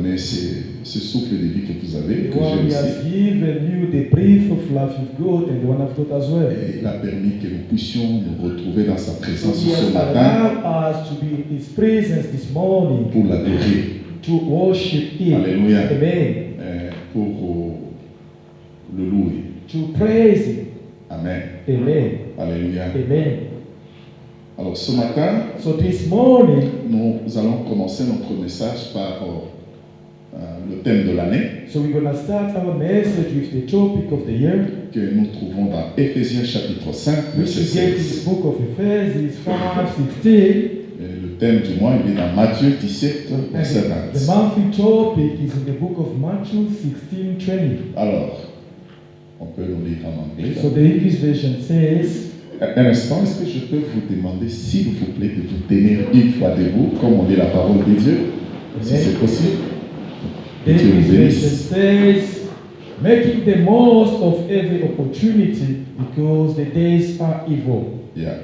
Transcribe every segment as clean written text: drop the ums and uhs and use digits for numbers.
donné ce souffle de vie que vous avez, The que one j'ai He has aussi. given you the breath of life you've got and the one I've got as well. Et il a permis que nous puissions nous retrouver dans sa So présence He ce has matin allowed us to be in His presence this morning pour l'adorer. to worship Him. Alléluia. Amen. Pour le louer. To praise Him. Amen. Amen. Alléluia. Amen. Alors ce matin, So this morning, nous allons commencer notre message par le thème de l'année so we're going to start our message with the topic of the year, que nous trouvons dans Éphésiens chapitre 5, which verset is get in 16. the book of Ephesians 5:16. Et le thème du mois, il est dans Matthieu 17, verset The 20. monthly topic is in the book of Matthew 16:20. Alors, on peut le lire en anglais. So the English version says, Un instant, est-ce que je peux vous demander, s'il vous plaît, de vous tenir une fois debout, comme on lit la parole de Dieu, si c'est possible. the Que Dieu English vous version bénisse. says, making the most of every opportunity because the days are evil. Yeah.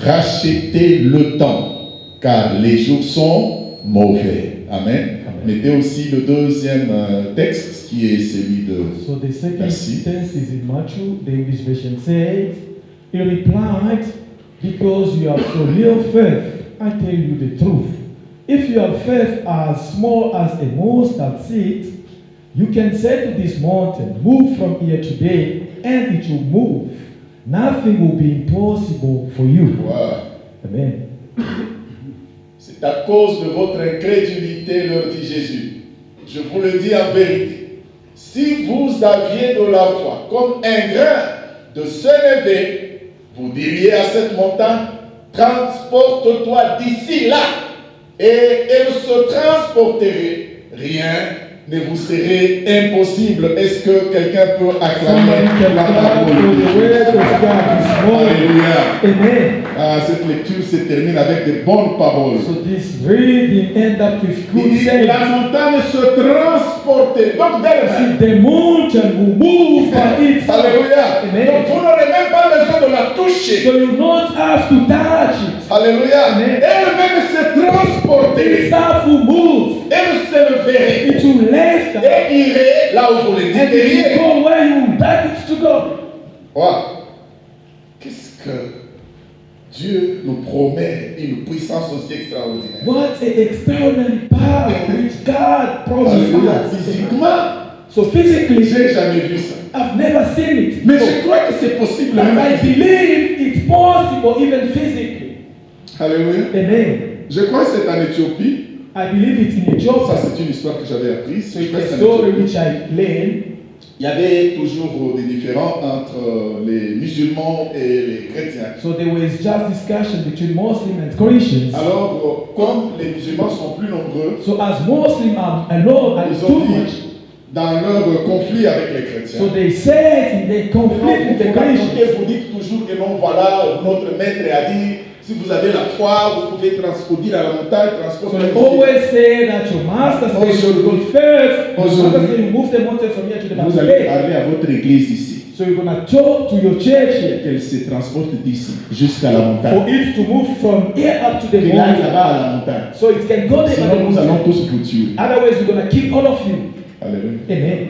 Rachetez le temps, car les jours sont mauvais. Amen. Amen. Mettez aussi le deuxième texte, qui est celui de... So the second Merci. sentence is in Matthew. The English version says, he replied, because you have so little faith, I tell you the truth. If you have faith as small as a mustard seed, you can say to this mountain, move from here today, and it will move. Nothing will be impossible for you. Voilà. Amen. C'est à cause de votre incrédulité, leur dit Jésus. Je vous le dis en vérité. Si vous aviez de la foi, comme un grain de sénévé, vous diriez à cette montagne, transporte-toi d'ici là, et elle se transporterait. Rien ne vous serait impossible. Est-ce que quelqu'un peut acclamer Someone can la clap parole for de the word of Dieu? God this morning. Alléluia. Amen. Ah, cette lecture se termine avec de bonnes paroles. So this reading end up with Il good dit que la sayings. montagne se transportait. Donc, See, the mountain will move by itself. Alléluia. Amen. Donc, vous n'aurez même pas besoin de la toucher. So you don't have to touch it. Alléluia. Amen. Elle-même se transporterait. Itself will move. Elle s'élèverait. It will lift up. Et irait là où vous le And it will diriez. go where you like it to go. Wow. Qu'est-ce que Dieu nous promet une puissance aussi extraordinaire. What an extraordinary power which God Alléluia. promised us. Physiquement, So physically, j'ai jamais vu ça. I've never seen it. Mais je crois que c'est possible. But même I physiquement. believe it's possible even physically. Alléluia. Amen. Je crois que c'est en Éthiopie. I believe it's in Ça, Ethiopia. c'est une histoire que j'avais apprise. So Je it's crois que a c'est en story Éthiopie. which I learned. Il y avait toujours des différends entre les musulmans et les chrétiens. So there was just discussion between Muslims and Christians. Alors, comme les musulmans sont plus nombreux, So as Muslims are alone and ils too ont much, dit, dans leur conflit avec les chrétiens, so they said in the conflict with the Christians. vous dites toujours que non, voilà, notre maître a dit, si vous avez la foi, vous pouvez transporter à la montagne, So transporter. they always say that your master says you go first. Your master says you move the mountain from here to the Vous allez mountain. parler à votre église ici, So you're gonna talk to your church here qu'elle se transporte d'ici jusqu'à la montagne. for it to move from here up to the Qu'il aille mountain. là-bas à la montagne. So it can go there by the Sinon, nous allons mountain. tous vous tuer. Otherwise, we're gonna kill all of you. Alléluia. Amen.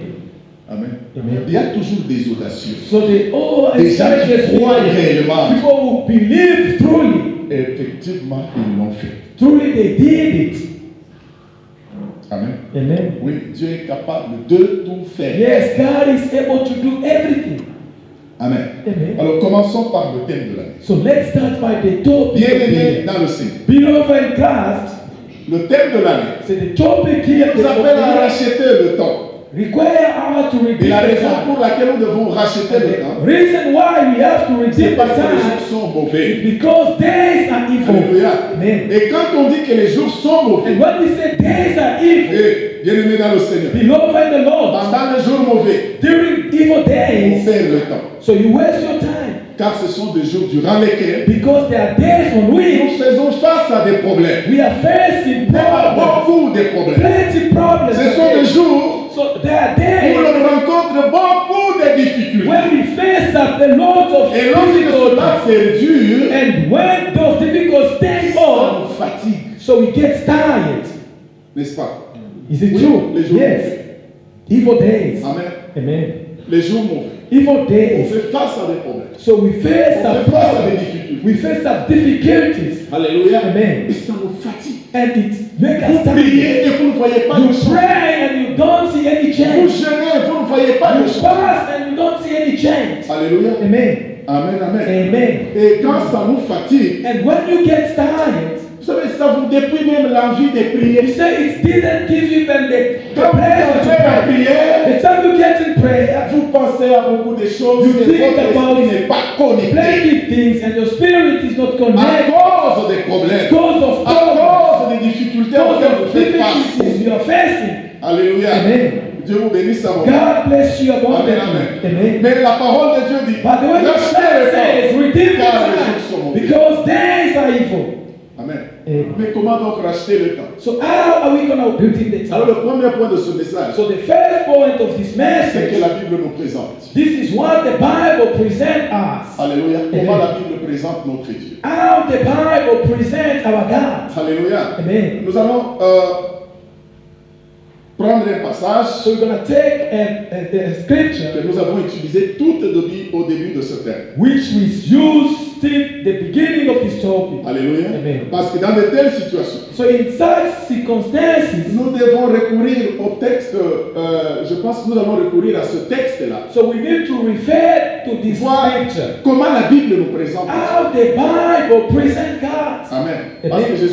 Amen. Amen. Il y a toujours des audacieux. So they all Des gens qui encourage croient réellement. people who believe truly. Effectivement, ils l'ont fait. Truly they did it. Amen. Amen. Oui, Dieu est capable de tout faire. Yes, God is able to do everything. Amen. Amen. Alors commençons par le thème de l'année. So let's start by the topic. Bien of the aimé year. dans le Seigneur. Beloved in Christ, Le thème de l'année so the topic here nous appelle à racheter le temps. require us to Et redeem la the raison time. pour laquelle nous devons racheter le temps, Reason why we have to c'est redeem the parce que les time jours sont mauvais. is because days are evil. Alléluia. Amen. Et quand on dit que les jours sont mauvais, And when we say days are evil, et bien aimé dans le Seigneur, beloved in the Lord, pendant les jours mauvais, during evil on days, perd le temps. so you waste your time Car ce sont des jours durant lesquels because there are days on nous which faisons face à des problèmes. we are facing problems, Beaucoup de problèmes. plenty problems. Ce sont des jours So there are où days l'on rencontre beaucoup de difficultés. when we face up a lot of Et lorsque cela difficulties, perdure, and when those difficulties stay ça on, nous fatigue. so we get tired. n'est-ce pas? Is it Oui, true? les jours Yes. Evil days. Amen. Amen. Les jours mauvais. Evil On days. fait face à des problèmes. So we face On some fait face à des problems. difficultés. We face some difficulties. Alléluia. Amen. Et ça nous fatigue. And it makes us Vous tired. priez et vous ne voyez pas de You changement. pray and you don't see any Vous change. jeûnez et vous ne voyez pas de You changement. fast and you don't see any change. Alléluia. Amen. Amen, amen. Amen. Et quand ça nous fatigue, And when you get tired, vous savez, ça vous détruit même l'envie de prier. you say it didn't give you even the Quand vous pleasure to entrez en pray. prière, The time you get in prayer, vous pensez à beaucoup de choses You et think votre about esprit n'est pas connecté plenty things, and your spirit is not à connected cause des problèmes, because of à problems, cause des difficultés because auxquelles of vous faites face. difficulties you are facing. Alléluia. Amen. Dieu vous bénisse à vous. God bless you abundantly. Amen, amen. Amen. Mais la parole de Dieu dit, But the way the rachetez Bible le says, temps, redeem the car les jours sont time, mauvais. because days are evil. Amen. Amen. Mais comment donc racheter le temps? So how are we going to redeem the Alors time? le premier point de ce message, So the first point of this c'est que message, la Bible nous présente. this is what the Bible presents us. Alléluia. Amen. Comment la Bible présente notre Dieu. How the Bible presents our God. Alléluia. Amen. Nous allons prendre un passage So we're going to take a scripture que nous avons utilisé tout au début de ce thème. which was used till the beginning of this topic. Alléluia. Amen. Parce que dans de telles situations, So in such circumstances, nous devons recourir au texte, je pense que nous allons recourir à ce texte-là. so we need to refer to this Voir scripture. comment la Bible nous présente. How the Bible presents God. Amen. Amen. Parce que je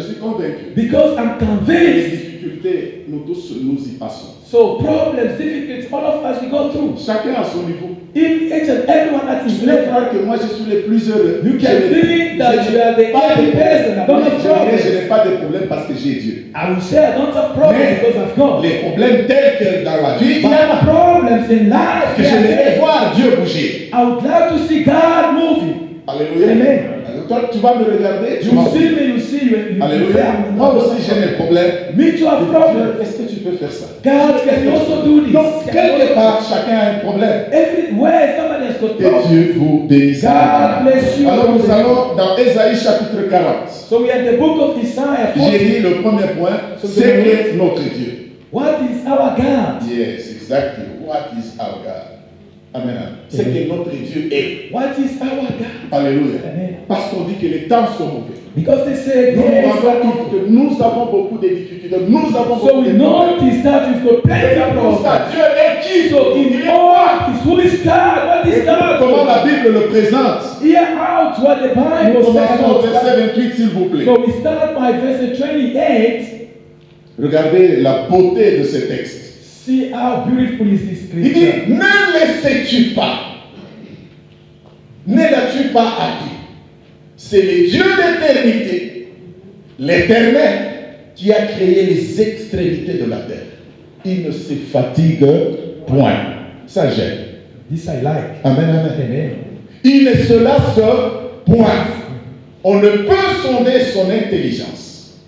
suis convaincu Because I'm que les convinced. difficultés, nous tous, nous y passons. So problems, difficulties, all of us we go through. Chacun à son niveau. Each and everyone at his Je vais level. croire que moi je suis le plus heureux. You can Je n'ai- think that je you are n'ai the pas de only person. I don't have problème. Je problems. n'ai pas de problème parce que j'ai Dieu. I will say I don't have problems Mais because of God. les problèmes tels que dans la vie, il y But en a. problems in life, Que they je are vais there. voir Dieu bouger. I would like to see God moving. Alléluia. Amen. Toi, tu vas me regarder. Tu You vas see me, you see you. You say, Alléluia. I'm Moi not- aussi, j'ai mes problèmes. Me too have problems. Est-ce que tu peux faire ça? God can also do this. Donc, quelque part, chacun a un problème. Everywhere somebody has got Que problems. Dieu vous bénisse. God bless you. Alors, nous allons dans Ésaïe chapitre 40. So we are in the book of Isaiah J'ai 40. dit le premier point, c'est que notre Dieu. What is our God? Yes, exactly. What is our God? Amen. C'est que notre Dieu est. What is our God? Alléluia. Amen. Parce qu'on dit que les temps sont mauvais. Because they say, Nous, yes, nous avons beaucoup de difficultés. Nous avons so beaucoup we de problèmes. notice that we've got plenty of Pour ça, problems. Dieu est qui? So Il in est all, is who is God? What is comment la God? Bible le présente. Hear out what the Nous Bible says commençons au about verset God. 28, s'il vous plaît. So we start by verse 28. Regardez la beauté de ce texte. See how beautiful is this Il dit, scripture. ne laissais-tu pas, ne l'as-tu pas appris? C'est le Dieu d'éternité, l'Éternel, qui a créé les extrémités de la terre. Il ne se fatigue point. Ça j'aime. This I like. Amen, amen. Amen. Il ne se lasse point. On ne peut sonder son intelligence.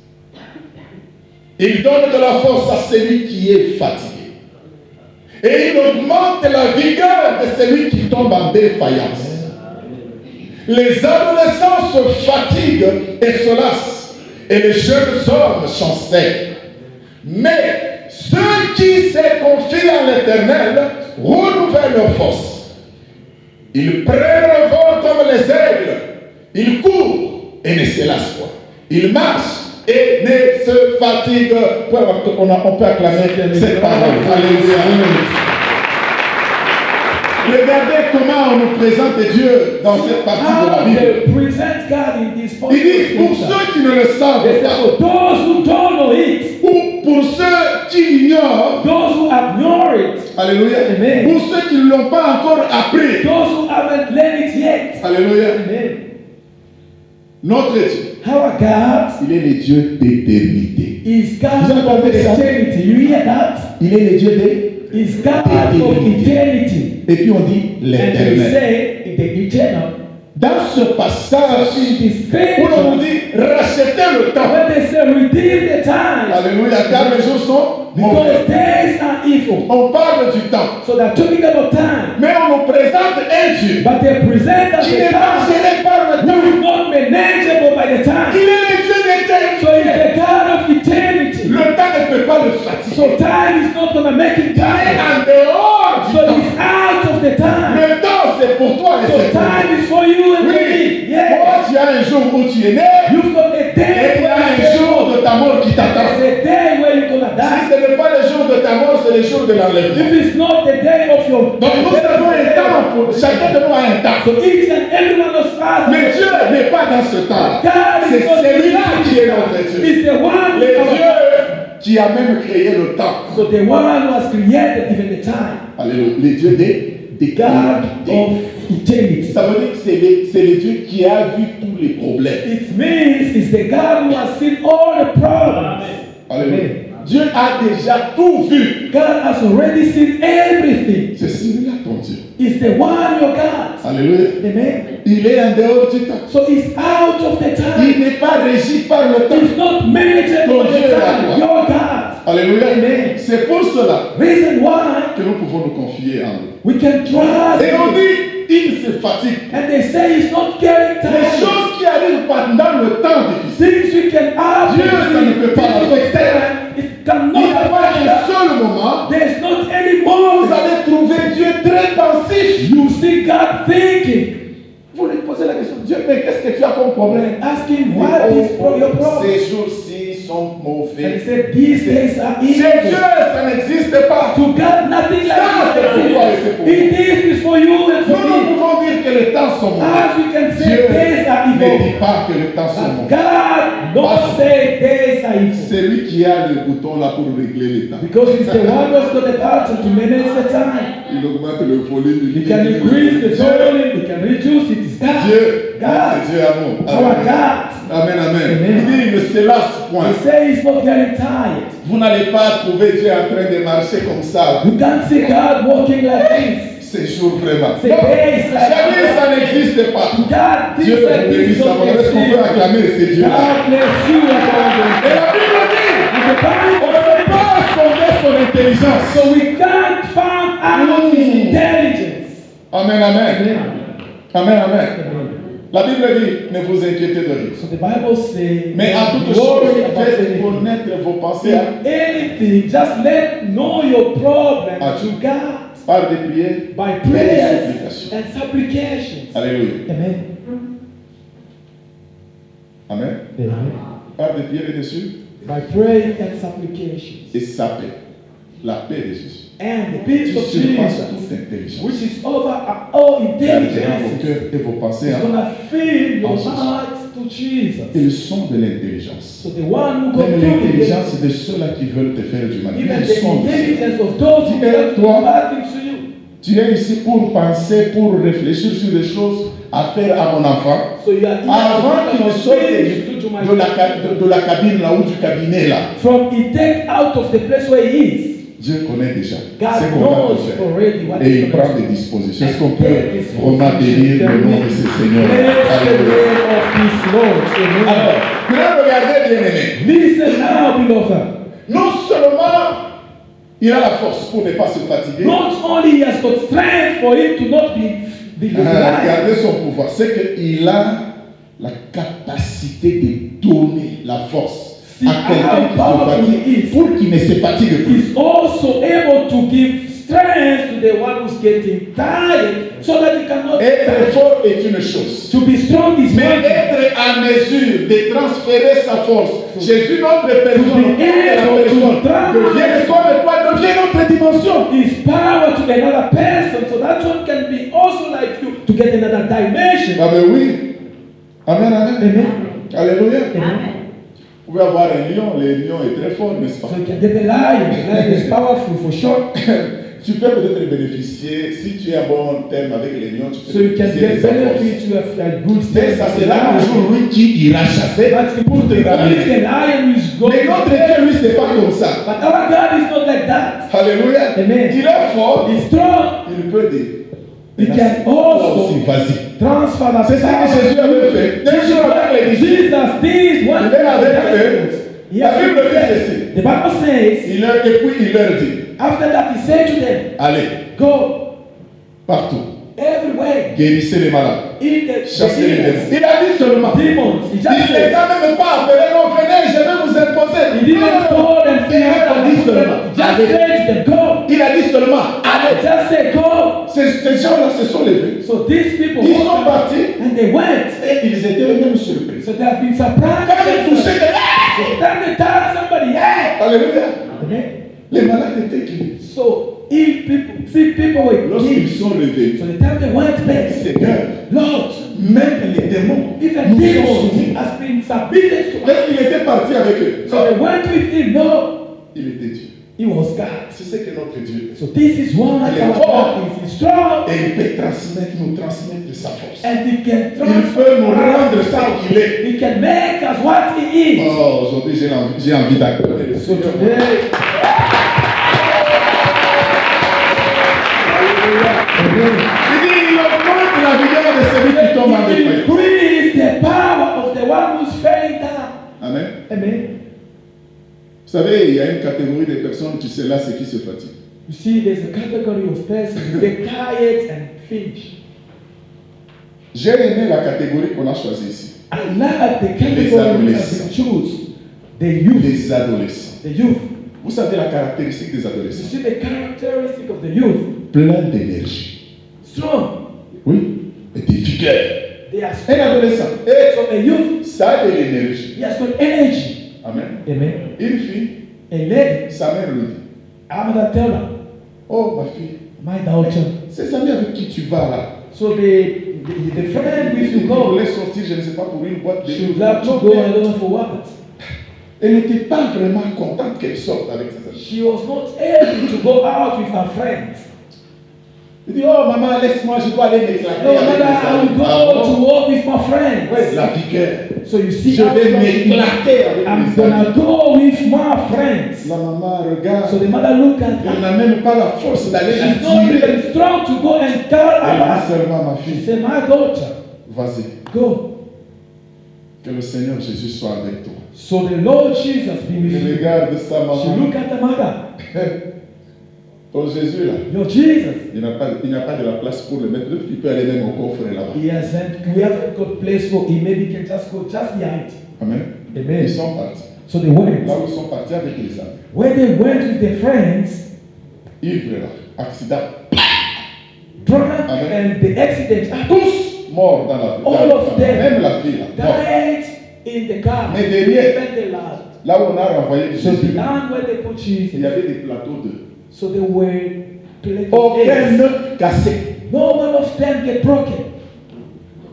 Il donne de la force à celui qui est fatigué. Et il augmente la vigueur de celui qui tombe en défaillance. Les adolescents se fatiguent et se lassent, et les jeunes hommes chancellent. Mais ceux qui se confient en l'Éternel renouvellent leur force. Ils prennent vol comme les aigles. Ils courent et ne se lassent pas. Ils marchent et ne se fatiguent pas. On peut acclamer cette parole. Alléluia. Regardez comment on nous présente Dieu dans cette partie de la How Bible. they present God in this point Il dit, pour ceux qui ne le savent they say, pas, for those who don't know it, ou pour ceux qui l'ignorent, those who ignore it, alléluia, Amen. pour ceux qui ne l'ont pas encore appris, those who haven't learned it yet. alléluia, Amen. notre Dieu, Our God il est le Dieu d'éternité. is God Vous of entendez ça? eternity. You hear that? Il est le Dieu d'éternité. Is God of eternity. Et puis on dit And they l'éternel. say the eternal. Dans ce passage, In this où l'on nous scripture, dit racheter le temps. when they say redeem the time, Alléluia, car les jours sont because mauvais. days are evil. On parle du temps. So they're talking about time. Mais on nous présente un Dieu But they present us qui the n'est pas time gêné par le who temps. is not manageable by the Il time. est le Dieu So he's d'éternité. the God of eternity. not going to make him Il est tired. en dehors du So temps. he's out of the time. Le temps, c'est pour toi et So c'est pour moi. time is for you and for Oui, me. toi, Yeah. tu as un jour où tu es né, You've got a et day il y a un where jour de ta mort qui t'attend. there's a day where you're going to Si die. ce n'est pas le jour de ta mort, c'est le jour de l'enlèvement. If it's not the day of your Donc nous avons un temps, chacun de nous a un temps. So each and every one of us. Mais Dieu n'est pas dans ce temps. God C'est is not celui-là qui est notre Dieu. He's the one Le who Dieu qui a même créé le temps. So the one who has created even the time. Alléluia. Le Dieu des God of eternity. Ça veut dire que c'est le Dieu qui a vu tous les problèmes. It means it's the God who has seen all the problems. Alléluia. Dieu a déjà tout vu. God has already seen everything. C'est celui-là ton Dieu. It's the one your God. Alléluia. Amen. Il est en dehors du temps. So he's out of the time. Il n'est pas régi par le temps. He's not managed Ton by the Dieu est à time. toi. Your God. Alléluia. Amen. C'est pour cela Reason why que nous pouvons nous confier en lui. we can trust Et on him. dit, il se fatigue. And they say he's not getting Les tired. choses qui arrivent pendant le temps difficile, Things we can have. Dieu, ça ne peut pas l'affecter. It il n'y a pas cannot. un seul moment There's not any où moment vous allez trouver Dieu très pensif. you see God thinking, Vous lui posez la question, Dieu, mais qu'est-ce que tu as comme problème? asking what is your problem. Ces jours-ci sont And he mauvais. said, these days are Chez Dieu, evil. ça n'existe pas. To God, nothing like Ça, c'est pour toi et c'est pour this. moi. It is for you and Nous, for nous me. pouvons dire que les temps sont mauvais. As we can say, Dieu days are ne evil. dit pas que les temps sont But mauvais. God don't say days are evil. C'est lui qui a le bouton là pour régler les temps. Because he's the one who's got the power to manage the time. Il augmente le volume. He can increase the volume, he can reduce it. It's God. Dieu, God. c'est Dieu amour. Our God. Amen, amen. Amen. Il dit, il ne se lasse point. He says he's not getting tired. Vous n'allez pas trouver Dieu en train de marcher comme ça. You can't see God walking like this. Ces jours vraiment. Ces days like Jamais ça n'existe pas. God, Dieu things like bénisse this sa don't Est-ce qu'on peut exist. acclamer ces dieux-là? God bless you Et abundantly. la Bible dit, And the Bible on ne peut pas sonder son intelligence. so we can't find out his intelligence. Amen, amen. Amen. Amen, amen. La Bible dit, ne vous inquiétez de rien. So the Bible says, Mais en toute worry chose, about faites anything. connaître vos pensées In anything, just let know your problem Ah. to God par des prières by et des prayers supplications. and supplications. Alléluia. Amen. Amen. Amen. Par des prières et des supplications. By praying and supplications. Et sa paix. La paix de Jésus. And the peace Qui of surpasse Jesus, toute intelligence. which is over all Gardez vos intelligence, cœurs et vos pensées. is Hein. going to fill your Jesus. hearts to Jesus. Ils sont de l'intelligence. So the one who Même goes through l'intelligence it, de ceux-là qui veulent te faire du mal. even Ils the sont de ça. intelligence of those who want to do bad things to you. Tu es ici pour penser, pour réfléchir sur des choses à faire à mon enfant. So you are here Avant to qu'il ne think sorte about things to do to my de la cabine là ou du cabinet là. from he take out of the place where he is. Dieu connaît déjà God ce qu'on va knows te faire. already what Et is il going prend to des do. dispositions. Est-ce qu'on peut vraiment bénir le nom de ce Seigneur? Bless the Alléluia. name of his Lord. Amen. Alors, maintenant regardez bien aimé. Listen now, beloved. Non seulement il a la force pour ne pas se fatiguer, Not only he has got strength for him to not be relaxed, regardez son pouvoir, c'est qu'il a la capacité de donner la force See à quelqu'un how powerful qui se he fatigue is. pour qu'il ne se fatigue plus. he's also able to give strength to the one who's getting tired so that he cannot Être fort est une chose. to be strong is Mais one thing. être en mesure de transférer sa force, Jésus, notre personne, be able to devient comme toi, devient notre dimension. His power to another person, so that one can be also like you to get another dimension. Ah ben oui. Amen, amen. Amen. Alléluia. Amen. Vous pouvez avoir un lion, le lion est très fort, n'est-ce pas? So you can get a lion. The lion is powerful for sure. Tu peux peut-être bénéficier, si tu es en bon terme avec les lions, tu So peux you can bénéficier get de sa force. benefit. You have like good Mais ça strength. sera toujours lui qui ira chasser But pour te only ramener. the lion is going. Mais notre Dieu, lui, c'est pas comme ça. But our God is not like that. Alléluia. Amen. Il est fort, He's strong. il peut dire. He can Toi also aussi, vas-y. transfer the C'est ça que Jésus avait fait. Un jour avec les disciples, Jesus did what il est avec eux. He La has Bible dit ceci. The Bible says, Et puis il leur dit, after that he said to them, allez, go partout, everywhere. guérissez les malades, In the chassez les démons. Il a dit seulement. demons. He Il just ne les said, a même pas appelés, non, venez, je vais vous imposer. he didn't Non, non, non. call them everything else Il a dit seulement. just say to them, go. Il a dit seulement, allez. Just say, go. Ces gens-là se sont levés. So these people Ils sont walked partis. and they went. Et ils étaient eux-mêmes surpris. So they have been surprised. Quand ils touchaient, So then they tell somebody, hey. Alléluia. Amen. Les malades étaient guéris. So if people, sick people were Lorsqu'ils healed. sont levés, So the time they went back, Seigneur, Lord, même les démons even nous sont demons soumis. has been submitted to us. Lorsqu'il était parti avec eux, So they went with him. No, il était Dieu. he was God. C'est ce que notre Dieu So this is why Il est our fort. God is strong, est. Et il peut nous transmettre sa force. and he can Il peut nous rendre ça qu'il est. He can make us what he is. Oh, aujourd'hui, j'ai envie d'accorder le So Seigneur. today, Il dit, il augmente la vigueur de celui qui tombe en défaillance. increase the power of the one who's falling down. Amen. Amen. Vous savez, il y a une catégorie de personnes qui se lassent et qui se fatiguent. You see, there's a category of persons who get tired and finish. J'ai aimé la catégorie qu'on a choisie ici. I like the category that we choose. The youth. Les adolescents. The youth. Vous savez la caractéristique des You adolescents? see the characteristic of the youth. Plein d'énergie. Strong. Oui. Et de vigueur. They are Un strong. adolescent, So a youth, ça a de l'énergie. he has got energy. Amen. Amen. Une fille, A lady, sa mère lui dit, I'm gonna tell her, oh ma fille, my daughter. ces amis avec qui tu vas là, So the friend with you il go, voulait sortir, je ne sais pas, pour une boîte de she would love to go, I don't know for what. Elle n'était pas vraiment contente qu'elle sorte avec ses amis. She was not able to go out with her friends. Il dit, oh maman, laisse-moi, je dois aller m'éclater No, avec mother, mes I amis. will go Ah to bon? walk with my friends. Ouais, la vigueur. So you see, Je vais m'éclater avec I'm mes gonna amis. go with my friends. La maman regarde, So the mother looked at elle her. n'a même pas la force d'aller la She's not tirer. even strong to go and tell Elle dit her. seulement, ma She fille, said, my daughter, vas-y, go. que le Seigneur Jésus soit avec toi. So the Lord Jesus be with Elle you. regarde sa She maman. looked at the mother. Ton Jésus là, Your Jesus. il n'y a pas de la place pour le mettre. Il peut aller même au coffre là-bas. He hasn't, we haven't got place for him. Maybe he can just go just behind. Amen. Amen. Ils sont partis. So they went. Là où ils sont partis avec les amis. When they went with their friends, Ivre là, accident. drunk, Amen. and the accident happened. Tous morts dans la All of them Même la fille là. morte. died in the car. Mais derrière, Even the lad. là où on a renvoyé So Jésus, behind where they put il y Jesus, avait des plateaux de. so they were playing. Aucun œuf cassé. No one of them get broken.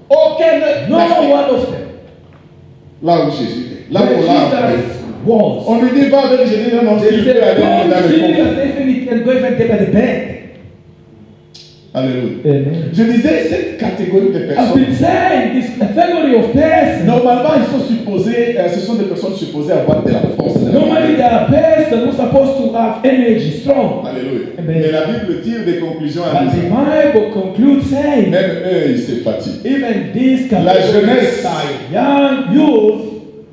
Aucun œuf No cassé. one of them. Là où Jésus était. Là Where où on l'a envoyé. Jesus was. On lui dit, va avec Jésus, non, non, They il peut said, aller "Go dans to le coffre. Jesus, even he can go even there by the bed." Alléluia. Amen. Je disais, cette catégorie de I've personnes, been saying this category of persons. normalement, ils sont supposés, ce sont des personnes supposées avoir de la force. De la Normally, there are persons who are supposed to have energy, strong. Alléluia. Amen. Mais la Bible tire des conclusions à But the nous. Bible concludes saying, Même eux, ils se fatiguent. even this La jeunesse young youth,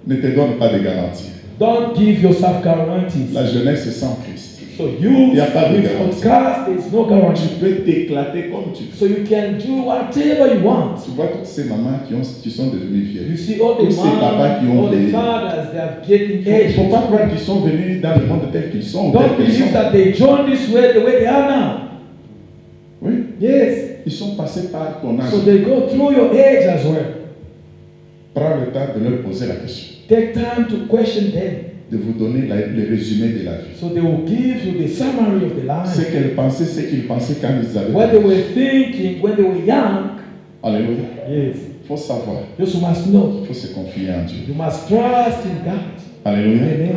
ne te donne pas de garantie. don't give yourself guarantees. La jeunesse est sans Christ. So you, Il y a pas de without garantie. Christ, there is no Tu guarantee. peux t'éclater comme tu veux. So you can do whatever you want. Tu vois toutes ces mamans qui sont devenues You vieilles. see all the Tous ces papas qui moms, ont all the des... fathers, they are getting Il ne aged. faut pas croire qu'ils sont venus dans le monde tel qu'ils sont. Don't tel qu'ils believe sont. that they joined this way the way they are now. Oui. Yes. Ils sont passés par ton âge. So they go through your age as well. Prends le temps de leur poser la question. Take time to question them. De vous donner le résumé de la vie. So they will give you the summary of the Ce life. qu'elles pensaient, ce qu'ils pensaient quand ils avaient. What they were thinking when they were young. Alléluia. Yes. Il faut savoir. You must know. Il faut se confier en Dieu. You must trust in God. Alléluia. Amen.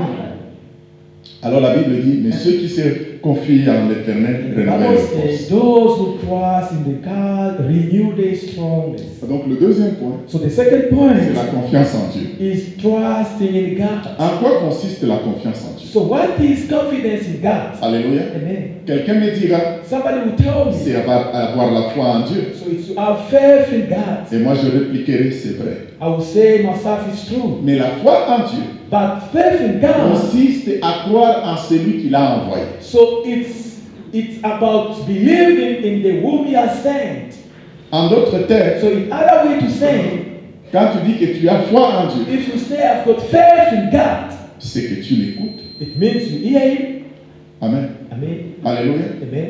Alors la Bible dit, mais ceux qui se confient en l'Éternel The renouvellent Bible leur says, force. those who trust in the God renew their strongness. Donc le deuxième point, So the second c'est la point confiance en Dieu. is trusting in God. En quoi consiste la confiance en Dieu? So what is confidence in God? Alléluia. Amen. Quelqu'un me dira, Somebody will tell me. c'est avoir la foi en Dieu. So it's to have faith in God. Et moi je répliquerai, c'est vrai. I will say myself is true. Mais la foi en Dieu But faith in God, consiste à croire en celui qui l'a envoyé. so it's about believing in the whom He has sent. En d'autres termes, So in other way to say, quand tu dis que tu as foi en Dieu, if you say I've got faith in God, c'est que tu l'écoutes. It means you hear him. Amen. Amen. Alléluia. Amen.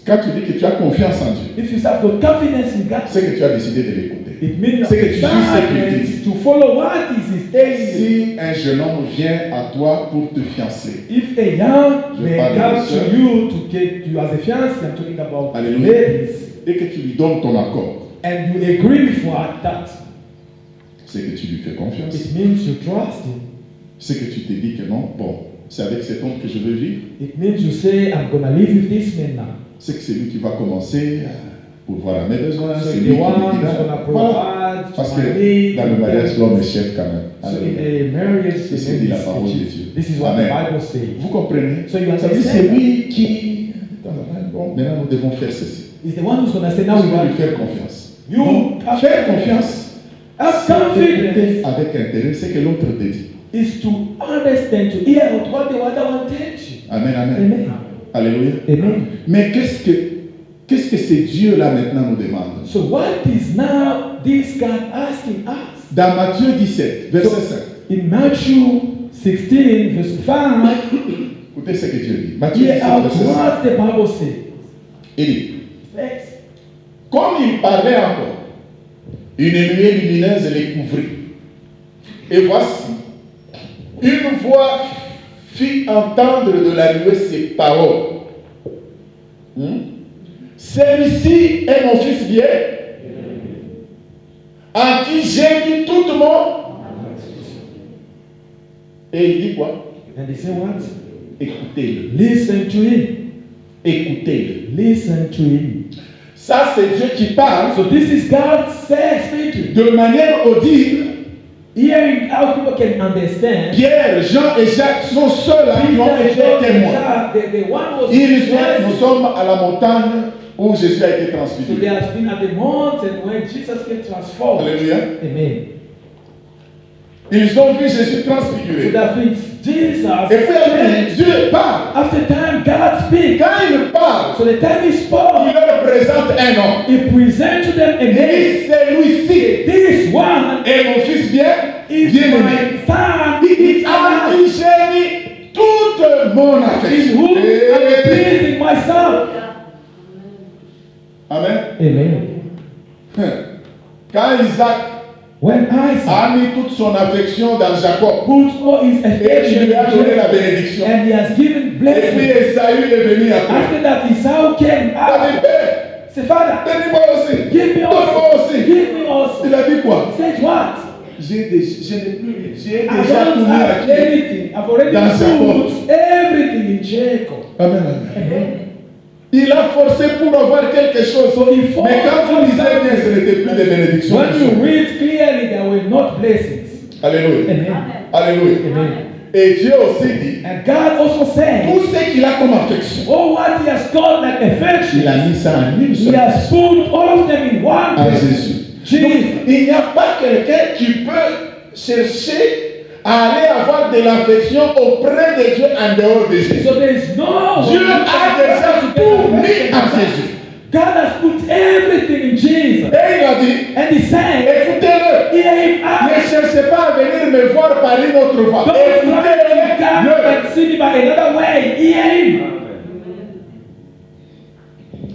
Quand tu dis que tu as confiance en Dieu, If you have got confidence in God, c'est que tu as décidé de l'écouter. it means C'est que tu suis ce qu'il dit. to follow what is telling you. Si un jeune homme vient à toi pour te fiancer, If a young Je man parle comes de to you to get you as a fiancé, I'm talking about Alléluia. ladies, et que tu lui donnes ton accord, and you agree with that, c'est que tu lui fais confiance. it means you trust him. C'est que tu te dis que non, bon, c'est avec cet homme que je veux vivre. It means you say, I'm going to live with this man now. C'est que c'est lui qui va commencer pour voir à mes besoins. So C'est the lui qui one me who's dira. going to Voilà. provide Parce to my que needs. dans le mariage, l'homme est chef quand même. So in Alléluia. the marriage, C'est ce que dit la parole de Dieu. this is what Amen. the Bible says. Vous comprenez? So you Ça veut dire understand c'est that? lui qui. Bon, maintenant nous devons faire ceci. It's the one who's going to say, now Nous we devons lui want faire confiance. you Donc, have faire confiance, have c'est confidence écouter avec intérêt ce que l'autre te dit. is to understand, to hear what the other one tells you. Amen, amen. Amen. Alléluia. Amen. Mais qu'est-ce que ce Dieu-là maintenant nous demande? So what is now this God asking us? Dans Matthieu 17, verset 5. In Matthew 16, verse 5, Écoutez ce que Dieu dit. Matthieu hear 17, out verset 5. what the Bible says. Il dit, Next. comme il parlait encore, une nuée lumineuse les couvrit. Et voici, une voix fit entendre de la nuée ces paroles. Celui-ci est mon fils bien, en qui j'ai mis tout le monde. Et il dit quoi? And they say what? Écoutez-le. Listen to him. Écoutez-le. Listen to him. Ça, c'est Dieu qui parle So this is God speaking. de manière audible. Hearing how people can understand. Pierre, Jean et Jacques sont ceux-là qui ont Peter, été John, témoins. Jack, the one was Nous sommes à la montagne où Jésus a été So transfiguré. they have been at the mountain when Jesus came transformed. Alléluia. Amen. Ils ont vu Jésus So transfiguré. that means Jesus. Et puis après, Dieu parle. After time, God speaks. Quand il parle, So the time he il spoke, leur présente un homme. he presented to them a Il name. dit, celui-ci This one est mon fils bien, is bien aimé. my son. Il dit, It's à alive. qui j'ai mis toute mon In affection. whom I am pleasing myself. Amen. Amen. Quand Isaac When Isaac a mis toute son affection dans Jacob, put all his et il affection lui a donné la into him, bénédiction. and he has given Et puis blessing. Esaü est venu après. After that, Esau came Il a out. dit, Père, Say, Father, donne-moi aussi. give me Donne-moi also. aussi. Give me also. Il a dit quoi? Said what? Je n'ai plus, j'ai I déjà tout don't mis have à qui? anything. I've already Dans Jacob. put everything in Jacob. Amen, amen. Amen. Il a forcé pour avoir quelque chose. So he forced Mais quand vous lisez bien, ce n'était plus des bénédictions. When you read clearly, there were not blessings. Alléluia. Amen. Alléluia. Amen. Et Dieu aussi dit, And God also said, tout ce qu'il a comme affection, oh, what he has called like affection, il a mis ça en une he seule has put all of them in one en place. Jésus. Jesus. Donc, il n'y a pas quelqu'un qui peut chercher à aller avoir de l'affection auprès de Dieu en dehors de Jésus. So there is no Dieu a déjà tout mis en Jésus. God has put everything in Jesus. Et il a dit, And he said, écoutez-le. hear him Ne out. cherchez pas à venir me voir par une autre voie. Don't try to come Écoutez-le. and see me by another way. Hear him.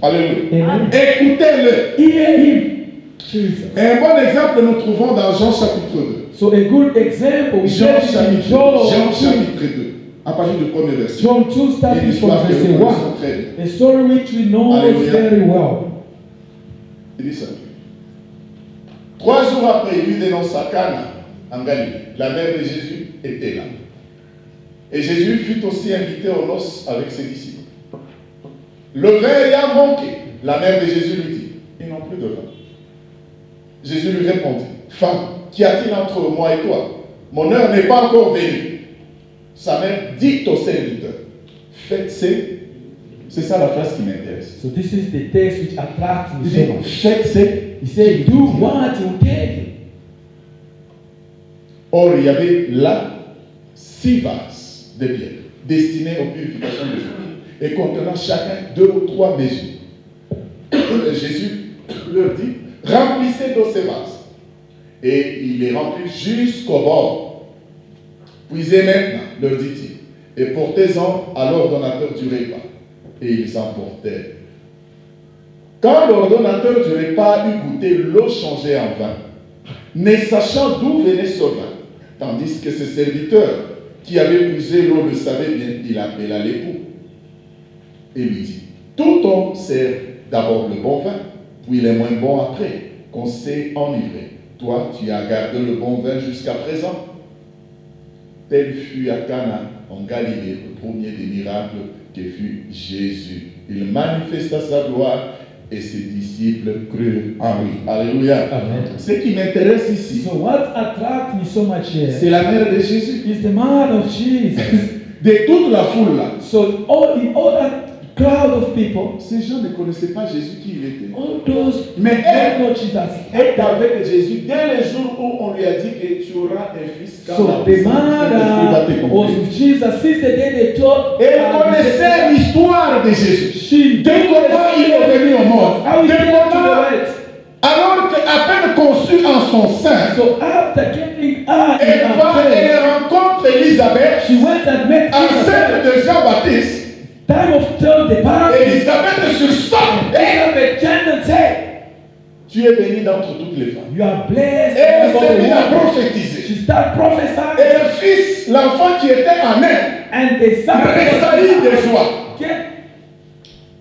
Alléluia. Amen. Écoutez-le. Hear him. Jesus. Un bon exemple nous trouvons dans Jean chapitre 2. So a good example we Jean get in chapitre 2. John Jean 2. chapitre 2. À partir du premier verset. John 2 Une starting from histoire que verse nous connaissons 1. très bien. A story which we know Alléluia. very well. Il dit ça. 3 jours après, il lui dénonça Cana en Galilée. La mère de Jésus était là. Et Jésus fut aussi invité aux noces avec ses disciples. Le vin ayant manqué, la mère de Jésus lui dit, ils n'ont plus de vin. Jésus lui répondit, femme, qu'y a-t-il entre moi et toi? Mon heure n'est pas encore venue. Sa mère dit au serviteur, c'est ça la phrase qui m'intéresse. So this is the text which attracts me Il so dit, much. faites He said, do what you tell you. Or, il y avait là 6 vases de pierre destinés aux purifications de Jésus et contenant chacun 2 ou 3 mesures. Et Jésus leur dit, remplissez d'eau ces vases. Et il les remplit jusqu'au bord. Puisez maintenant, leur dit-il, et portez-en à l'ordonnateur du repas. Et ils emportèrent. Quand l'ordonnateur du repas eut goûté l'eau changée en vin, ne sachant d'où venait ce vin, tandis que ses serviteurs qui avaient puisé l'eau le savaient bien, il appela l'époux et lui dit, tout homme sert d'abord le bon vin, puis les moins bons après, qu'on s'est enivré. Toi, tu as gardé le bon vin jusqu'à présent. Tel fut à Cana, en Galilée, le premier des miracles que fut Jésus. Il manifesta sa gloire et ses disciples crurent en lui. Alléluia. Amen. Ce qui m'intéresse ici, So what attracts me so much here c'est la mère de Jésus. is the man of Jesus. De toute la foule là, So in all that crowd of people, ces gens ne connaissaient pas Jésus qui il était. all those Mais don't know Jesus. est avec Jésus dès le jour où on lui a dit que tu auras un fils. So the mother was with Jesus since the day they told Et elle connaissait l'histoire de Jésus. she De comment il est venu au monde. how he De came to the comment, world. alors qu'à peine conçu en son sein, So after getting her in elle her va et bed, rencontre Élisabeth, she went and met enceinte Elizabeth. de Jean-Baptiste. Time of turn the party. Élisabeth sursaute. Elizabeth turned and said, Tu es bénie d'entre toutes les femmes. "You are blessed." Et elle above s'est all mise à women." prophétiser. She started prophesying, Et le fils, l'enfant qui était en elle, and the son tressaillit de joie. get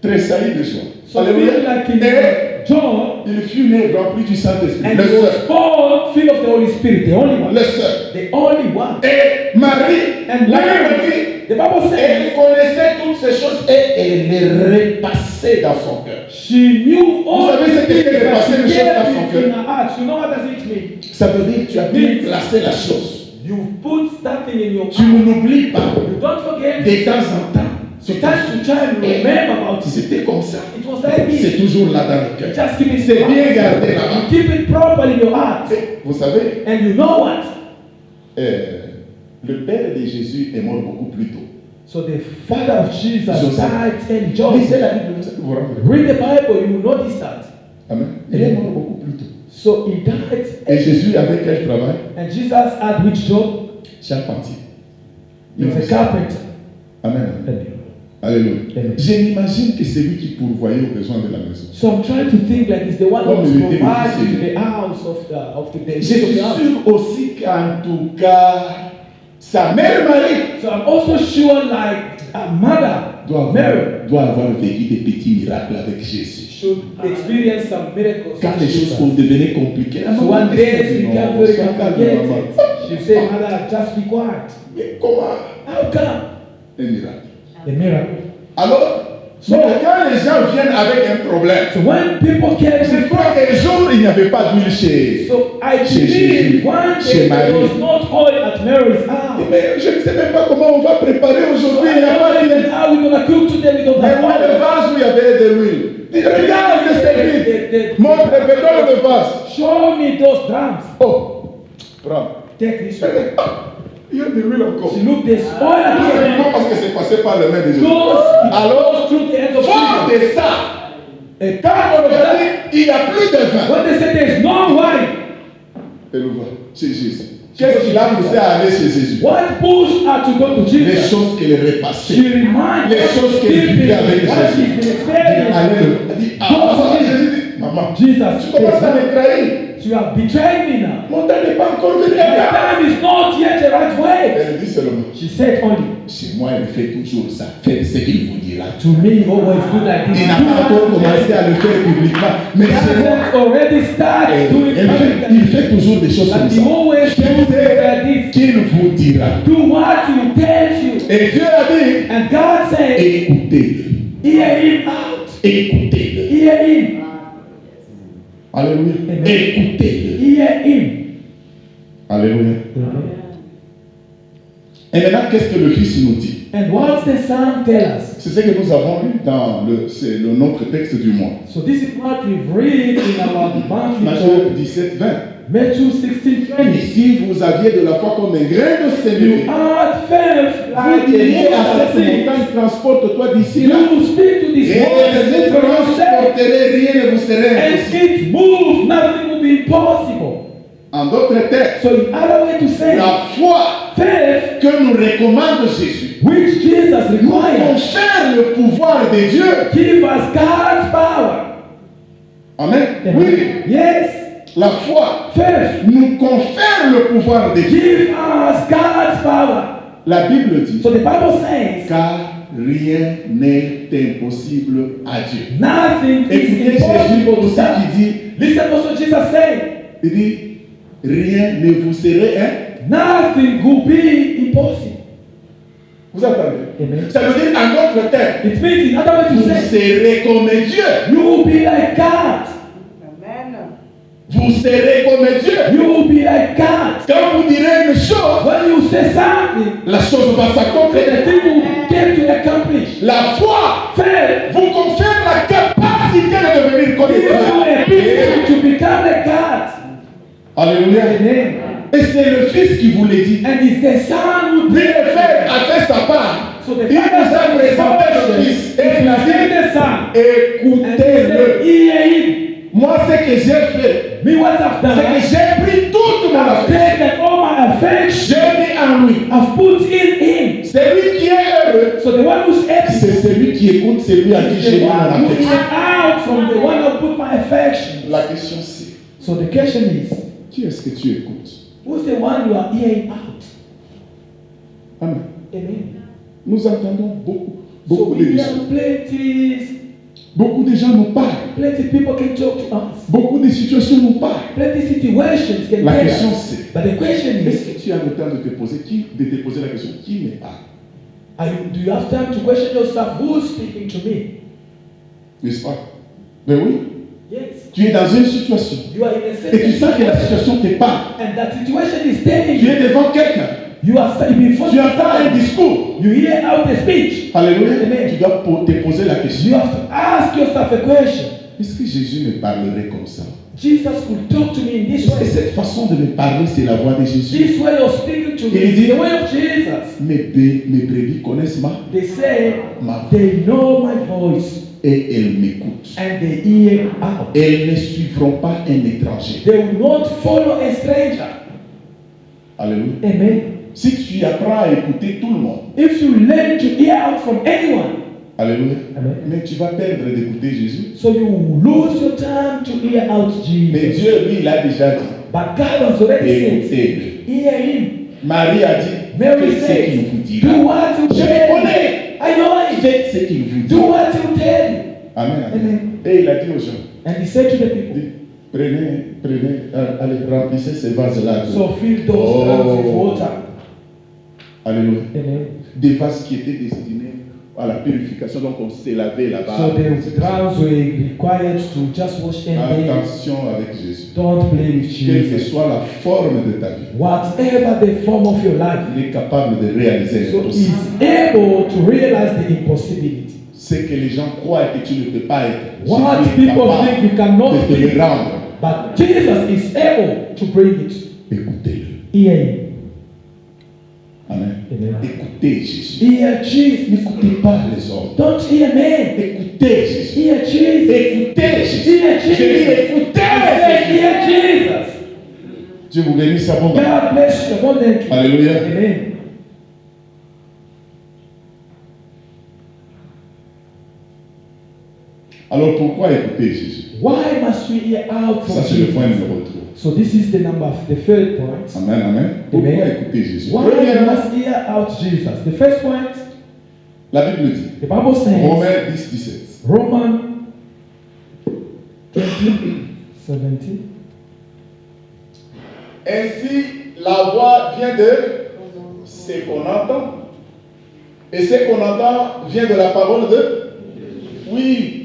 Tressaillit de joie. so feel like in Et John, il fut né rempli du Saint-Esprit. and Le he was seul. born full of the Holy Spirit, the only one, Le seul. the only one. Et Marie, And la même Mary, vie, the Bible says, elle connaissait toutes ces choses et elle les repassait dans son cœur. she knew all savez ce the que things c'est de that passer she les choses gave dans son in cœur? her heart. You know what does it mean? Ça veut dire que tu as bien placé la chose. You put something in your Tu heart. ne l'oublies pas. You don't forget. De temps en temps. So time to time, remember about it. C'était comme ça. It was like C'est this. toujours là dans le cœur. Just keep it C'est bien gardé You là-bas. keep it properly in your heart. Vous savez, And you know what? le père de Jésus est mort beaucoup plus tôt. So the father of Jesus Joseph. died and Lisez Joseph. la Bible, vous allez vous rendre. Read the Bible, you will notice that. Amen. Il est mort beaucoup plus tôt. So he died. Et Jésus avait quel travail? And Jesus had which job? Charpentier. He was a carpenter. Amen. Alléluia. Amen. Je m'imagine que c'est lui qui pourvoyait aux besoins de la maison. So I'm trying to think like it's the one who Comme was il était providing difficile. the house of the Je suis of the house. sûr aussi qu'en tout cas, sa mère Marie So I'm also sure like a mother, Mary, doit avoir vécu des petits miracles avec Jésus. should experience some miracles. Quand with les choses Jesus. devenaient compliquées, So one day it became very calme, complicated. maman. She said, "Mother, just be quiet." Mais comment How come? un miracle? The miracle. Alors, quand les gens viennent avec un problème, So when people came je to crois qu'un jour il n'y avait pas d'huile chez. so I Chez Jésus, believe one chez day there Marie. was not oil at Mary's house. Mais je ne sais même pas comment on va préparer So aujourd'hui. I Il n'y a pas don't d'huile. know how we're gonna cook today. We don't Mais have moi, le oil. vase où il y avait de l'huile. Dis, regarde, c'est vide. Montre, fais-moi le vase. Show me those drums. Oh, prends. Take this one. Il y a de l'huile encore. She looked, there's oil C'est again. non parce que c'est passé par le main de Jésus. Goes, it Alors, goes through the end of fort Jesus. de ça, And quand on a dit, il n'y a plus de vin. when they say there's no wine, Et le vin, chez Jésus. Qu'est-ce qui l'a poussé à aller chez Jésus? what pushed her to go to Les Jesus? choses qu'elle She repassait. reminds Les choses qu'elle people vivait avec what she's Jésus. been experiencing. Elle dit, ah, Jésus dit, maman, tu Jesus, commences à me trahir. you have betrayed me now. Mon temps n'est pas encore venu. The time is not yet the right way. Elle dit seulement, She said only, chez moi, elle fait toujours ça. Faites ce qu'il vous dira. to me, you always do like this. Il n'a pas encore commencé à le faire publiquement. Mais He c'est moi. hasn't already started doing Il publicly. fait toujours des choses comme But he ça. always do things like this. Qu'il vous dira. Do what he tells you. Et Dieu a dit, And God said, écoutez-le. hear him out. Écoutez-le. Hear him. Alléluia. Amen. Écoutez-le. Hear him. Alléluia. Et maintenant, qu'est-ce que le Fils nous dit? And what's the Son tell us? C'est ce que nous avons lu dans notre texte du mois. So this is what we've read in our monthly Matthieu talk. 17, 20. Matthew 16:20. Et si vous aviez de la foi comme un grain de You sénévé, had faith vous like diriez à a cette seed. montagne, transporte-toi d'ici là. You speak to this Et mountain vous from yourself, transporterez, rien ne vous serait and impossible. it moves. Nothing will be impossible. En d'autres termes, So in other way to say, la foi faith que nous recommande Jésus which Jesus nous required, confère le pouvoir de Dieu. give us God's power. Amen. Amen. Oui, Yes. la foi Faith nous confère le pouvoir de Dieu. give us God's power. La Bible dit, So the Bible says, car rien n'est impossible à Dieu. nothing Écoutez is Jésus impossible to aussi God. qui dit, Listen also Jesus said, il dit, rien ne vous serait nothing could be impossible. Vous entendez? Amen. Ça veut dire en d'autres termes, It means in other words vous to say, serez comme Dieu. you will be like God. Vous serez comme Dieu. You will be like God. Quand vous direz une chose, When you say something, la chose va the s'accomplir. thing will get to accomplish. La foi Faith vous confère la capacité de devenir comme gives you a Dieu. ability to become like God. Alléluia. Amen. Et c'est le Fils qui vous l'a dit. And it's the Son who Lui, did le Père a fait sa part. So the Il nous Father a présenté le said, Fils. Et il a "Give dit, the Son." And he said, écoutez-le. "Hear him." Moi, ce que j'ai fait, Me, what I've c'est que done, j'ai pris toute mon I've affection. taken all my affection, J'ai mis en lui. I've put in him. Celui qui est heureux, So the one who's happy c'est celui qui écoute celui à qui is j'ai the mis mon one who is affection. out from the one who put my affection. La question c'est, So the question is, qui est-ce que tu écoutes? who's the one you are hearing out? Amen. Amen. Nous entendons beaucoup, So beaucoup de we gens. have plenty Beaucoup de gens nous parlent. people can talk to us. Beaucoup de situations nous parlent. Plenty situations can La tell question us. c'est, But the question est-ce is, que tu as le temps de te poser la question, qui me parle? do you have time to question yourself, who's speaking to me? N'est-ce pas? Ben oui. Yes. Tu es dans une situation You are in a et certain tu sens que la situation, situation te parle. and that situation is telling Tu es you, devant quelqu'un. you are before Tu entends un discours. you hear out a speech. Alléluia. Amen. Tu dois te poser la You question. have to ask yourself a question. Est-ce que Jésus me parlerait comme ça? Jesus could talk to me in this Est-ce que way. cette façon de me parler, c'est la voix de Jésus? This way of speaking to me Il dit, is the way of Jesus. Mes brebis connaissent They say ma voix they know my voice et elles m'écoutent. and they hear out. Elles ne suivront pas un étranger. They will not follow a stranger. Alléluia. Amen. Si tu apprends à écouter tout le monde, If you learn to hear out from anyone, alléluia, Amen. mais tu vas perdre d'écouter Jésus. so you will lose your time to hear out Mais Jesus. Dieu, lui, il a déjà dit, But God has already said, écoutez-le. hear him. Marie a dit, Mary faites ce qu'il said, vous do dira. what you Je le tell connais. me. I know it. Faites ce qu'il vous Do dit. what you tell me. Amen. Amen. Amen. Et il a dit aux gens, And he said to the people, dit, prenez, allez, remplissez ces vases-là. so fill those drums with water. Alléluia. Amen. Des vases qui étaient destinés à la purification, donc on s'est lavé là-bas. So the drums were required to just wash and Attention avec Jésus. don't play with Quelle que Jesus. soit la forme de ta vie, Whatever the form of your life, il est capable de réaliser so l'impossible. he's able to realize the impossibility. Ce que les gens croient que tu ne peux pas être. What Jésus est people capable think you cannot de te be, le rendre. but Jesus is able to bring it. Écoutez-le. Hear him. Amen. Amen. Écoutez Jésus. Hear Jesus. N'écoutez pas les hommes. Don't hear men. Écoutez Jésus. Hear Jesus. Écoutez Jésus. Hear Je dis Jesus. écoutez I said, Jésus. hear Jesus. Dieu vous bénisse abondamment. God bless you abundantly. Alléluia. Amen. Alors pourquoi écouter Jésus? Why must we hear out from Ça c'est le point Jesus? numéro 3. So this is the the third point. Amen, amen. Pourquoi Amen. écouter Jésus? Why we Premièrement, must hear out Jesus? The first point, la Bible dit, the Bible says, Romains 10, 17. Romans 20:17. Ainsi, la voix vient de ce qu'on entend. Et ce qu'on entend vient de la parole de... Oui.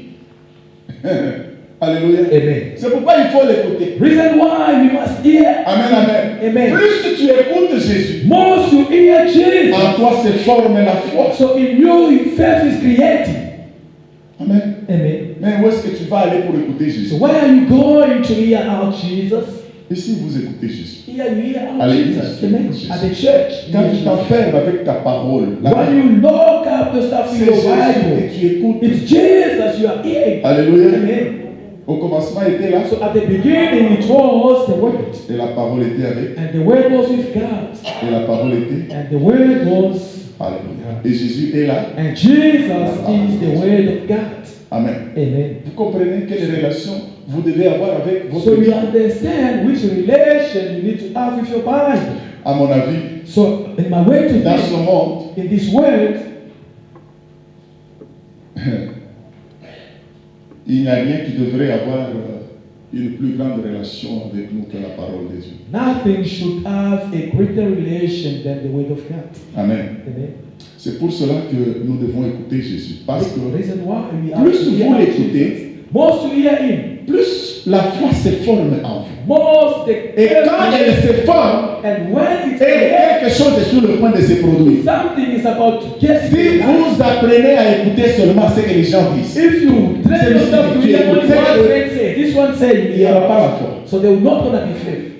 Alléluia. Amen. C'est pourquoi il faut l'écouter. Reason why we must hear. Amen, amen. Amen. Plus tu écoutes Jésus, Most you hear Jesus. en toi se forme la foi. So in you, faith is created. Amen. Amen. Mais où est-ce que tu vas aller pour écouter So Jésus? where are you going to hear out Jesus? Et si vous écoutez Jésus, Here you hear out À l'église, Jesus. tu Amen. écoutes Jésus. At the church. quand tu t'enfermes avec ta parole, When you lock up yourself c'est in your Jésus Bible, que tu écoutes. it's Jesus you are hearing. Alléluia. Amen. Au commencement, il était là. So at the beginning it was the Word. Et la parole était avec. And the Word was with God. Et la parole était. And the Word was. Alléluia. Et Jésus est là. And Jesus is the Word of God. Amen. Amen. Vous comprenez quelle relation vous devez avoir avec votre So you Bible? understand which relation you need to have with your Bible. À mon avis, So in my way to dans ce think, monde, in this world, il n'y a rien qui devrait avoir une plus grande relation avec nous que la parole de Dieu. nothing should have a greater relation than the Word of God. Amen. Amen. C'est pour cela que nous devons écouter Jésus. Parce The que reason why we have plus to vous hear l'écoutez, most you hear Him, plus la foi se forme en vous. most the Et quand elle se forme, and when it's et quelque chose est sur le point de se produire. something is about to get Si vous apprenez à écouter seulement ce que les gens disent, if you train yourself to hear what one friend say, this one say, il n'y aura pas la foi. so they will not gonna be faith.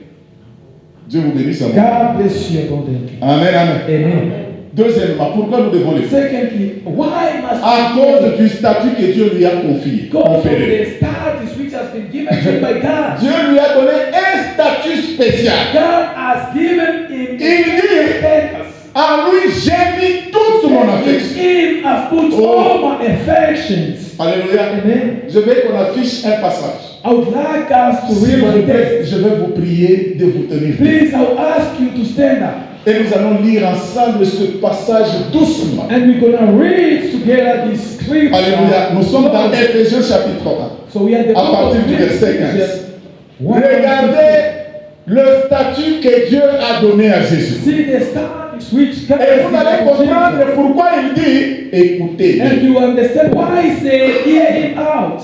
Dieu vous bénisse à moi. God bless you abundantly. Amen, amen. Amen. Deuxièmement, pourquoi nous devons le faire? Secondly, why must À cause du statut que Dieu lui a confié. God of conféré. the status which has been given to him by God? Dieu lui a donné un statut spécial. God has given him Il dit, status. à lui, j'ai mis toute mon In affection. him I've put Oh. all my affections. Alléluia. Amen. Je veux qu'on affiche un passage. I would like us to S'il read vous one plaît, text. je vais vous prier de vous tenir. Please, I will ask you to stand up. Et nous allons lire ensemble ce passage doucement. And we're going to read together this scripture. Alléluia. Nous sommes dans Éphésiens chapitre 1. So we are the À partir du verset 15. Regardez le statut que Dieu a donné à Jésus. See the status which God Et vous has allez given comprendre Jesus. pourquoi il dit écoutez. And you understand why he said, hear him out.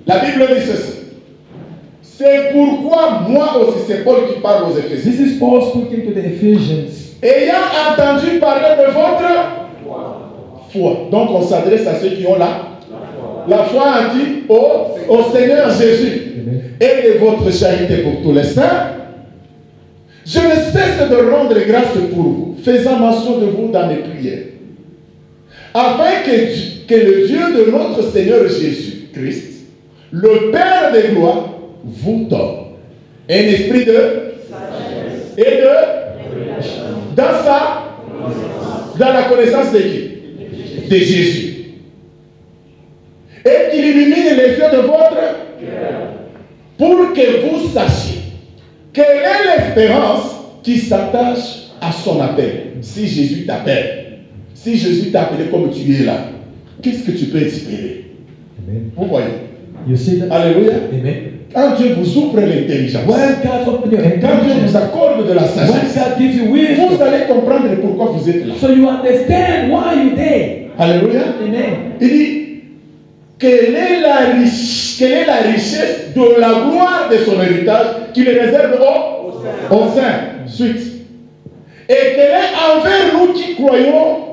La Bible dit ceci. C'est pourquoi moi aussi, c'est Paul qui parle aux Éphésiens. This is Paul speaking to the Ephesians. Ayant entendu parler de votre foi. Donc on s'adresse à ceux qui ont la foi en qui? Au Seigneur Jésus. Amen. Et de votre charité pour tous les saints. Je ne cesse de rendre grâce pour vous, faisant mention de vous dans mes prières. Afin que le Dieu de notre Seigneur Jésus-Christ, le Père de gloire, vous donne un esprit de sagesse et de dans la connaissance de qui? De Jésus. Et qu'il illumine les yeux de votre cœur pour que vous sachiez quelle est l'espérance qui s'attache à son appel. Si Jésus t'appelle, si Jésus t'a appelé comme tu es là, qu'est-ce que tu peux espérer? Amen. Vous voyez? You see that? Alléluia. Amen. Quand Dieu vous ouvre l'intelligence, When God opened your quand Dieu vous intelligence, accorde de la when sagesse, God gives you vous wisdom, allez comprendre pourquoi vous êtes là. so you understand why you're there. Alléluia. Amen. Il dit, quelle est la richesse de la gloire de son héritage qu'il réserve aux saints. Suite. Et quelle est envers nous qui croyons,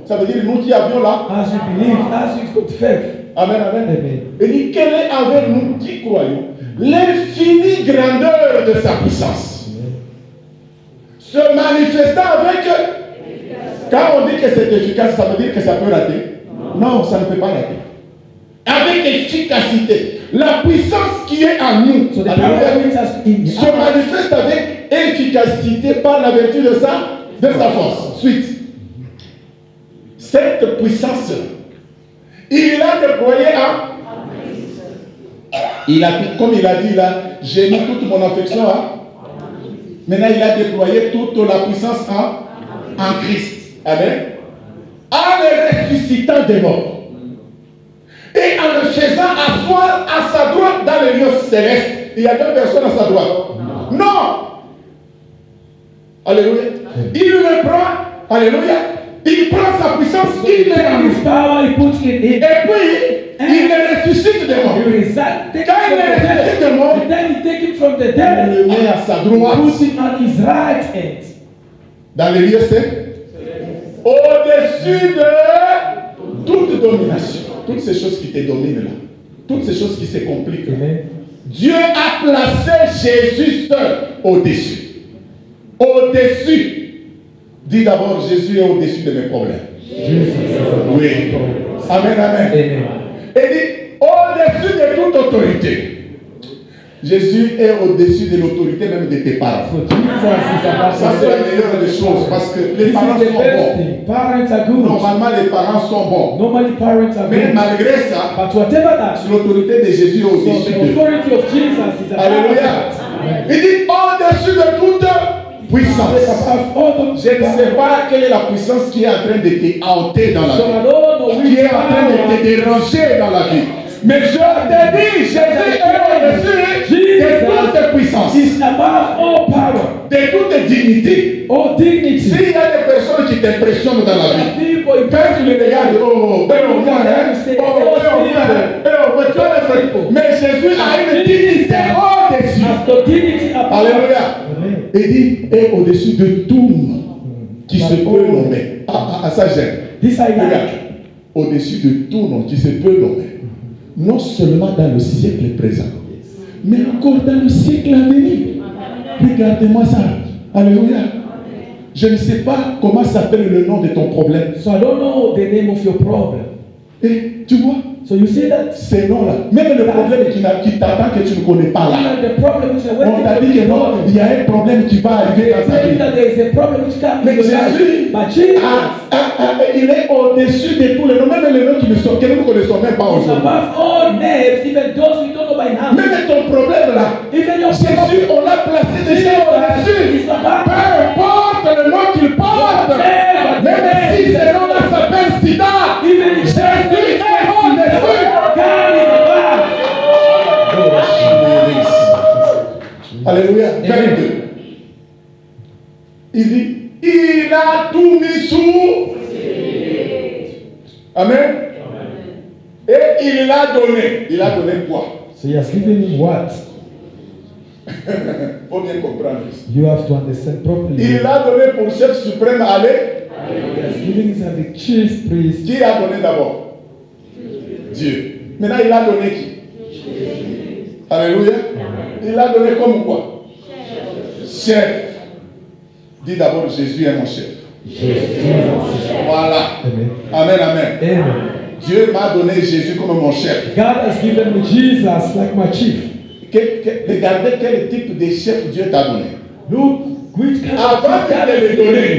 ça veut dire nous qui avions là. As you believe, as you put faith. Amen, amen. Amen. Il dit, quelle est envers nous qui croyons l'infinie grandeur de sa puissance, se manifestant avec. Quand on dit que c'est efficace, ça veut dire que ça peut rater? Non, ça ne peut pas rater. Avec efficacité. La puissance qui est en nous So the power which has in se manifeste avec efficacité par la vertu de sa force. Suite. Cette puissance, il l'a déployée comme il a dit là, j'ai mis toute mon affection maintenant il a déployé toute la puissance en Christ. Amen. En le ressuscitant des morts. Et en le faisant asseoir à sa droite dans les lieux célestes. Il y a deux personnes à sa droite. Non. Alléluia. Il le prend. Alléluia. Il prend sa puissance. Il le his power, he puts it in. et puis, il le ressuscite des morts. You reside, take Quand il le ressuscite des morts, and then you take it from the il dead, le met à sa put droite. it on his right hand. Dans les lieux célestes. Au-dessus de toute domination. Toutes ces choses qui te dominent là. Toutes ces choses qui se compliquent là. Amen. Dieu a placé Jésus seul au-dessus. Au-dessus. Dis d'abord, Jésus est au-dessus de mes problèmes. Jesus. Oui. Amen, amen. Amen. Et dit, autorité. Jésus est au-dessus de l'autorité même de tes parents. So Jesus is above Ça, c'est la meilleure des choses parce que les This parents is the sont best bons. thing. Parents are good. Normalement, les parents sont bons. Normally parents are Mais good. malgré ça, But whatever that, l'autorité de Jésus est so au-dessus the d'eux. authority of Jesus is above Alléluia. that. Il dit au-dessus de toute puissance. Above all the Je ne sais pas quelle est la puissance qui est en train de te hanter dans la So I vie, don't know qui which est en train de te power. déranger dans la vie. Mais je te dis, Jésus est au-dessus de toute puissance, Is above all power, de toute dignité. all dignity. S'il y a des personnes qui t'impressionnent dans la vie, People, quand tu les regardes, tu as des frères. Mais Jésus a une dignité au-dessus. has the dignity above. Alléluia. Amen. Il dit, est au-dessus de tout nom qui se peut nommer. Ça j'aime. This I Regarde, like. au-dessus de tout nom qui se peut nommer. Non seulement dans le siècle présent, mais encore dans le siècle à venir. Regardez-moi ça. Alléluia. Je ne sais pas comment s'appelle le nom de ton problème. So I don't know the name of your problem. Et tu vois, So you see that? ces noms-là, même le problème qui t'attend que tu ne connais pas là. Even the problem which On t'a dit que non, il y a un problème qui va arriver dans ta saying vie. that there is a problem which comes Mais in your life. Jésus, But Jesus il est au-dessus de tous les noms, même les noms que nous ne connaissons même pas is aujourd'hui. above all names, even those we don't know by now. Même ton problème là, Even your Jésus, problem. on l'a placé déjà au-dessus. is above. Peu importe le nom qu'il porte, même si ce nom-là s'appelle Sida, Even if Jésus est au-dessus. God is above. Alléluia. 22. Il dit, il a tout mis sous. Amen. Et il l'a donné. Il a donné quoi? So he has given him what? Faut bien comprendre. You have to understand properly. Il l'a donné pour chef suprême. Allez. He has given him as the chief priest. Qui a donné d'abord? Dieu. Maintenant, il a donné qui? Alléluia. Il l'a donné comme quoi? Chef. Dis d'abord, Jésus est mon chef. Voilà. Amen. Amen, amen. Amen. Dieu m'a donné Jésus comme mon chef. God has given me Jesus like my chief. Regardez quel type de chef Dieu t'a donné. Look, which kind of Avant chief God de has le given donner, me.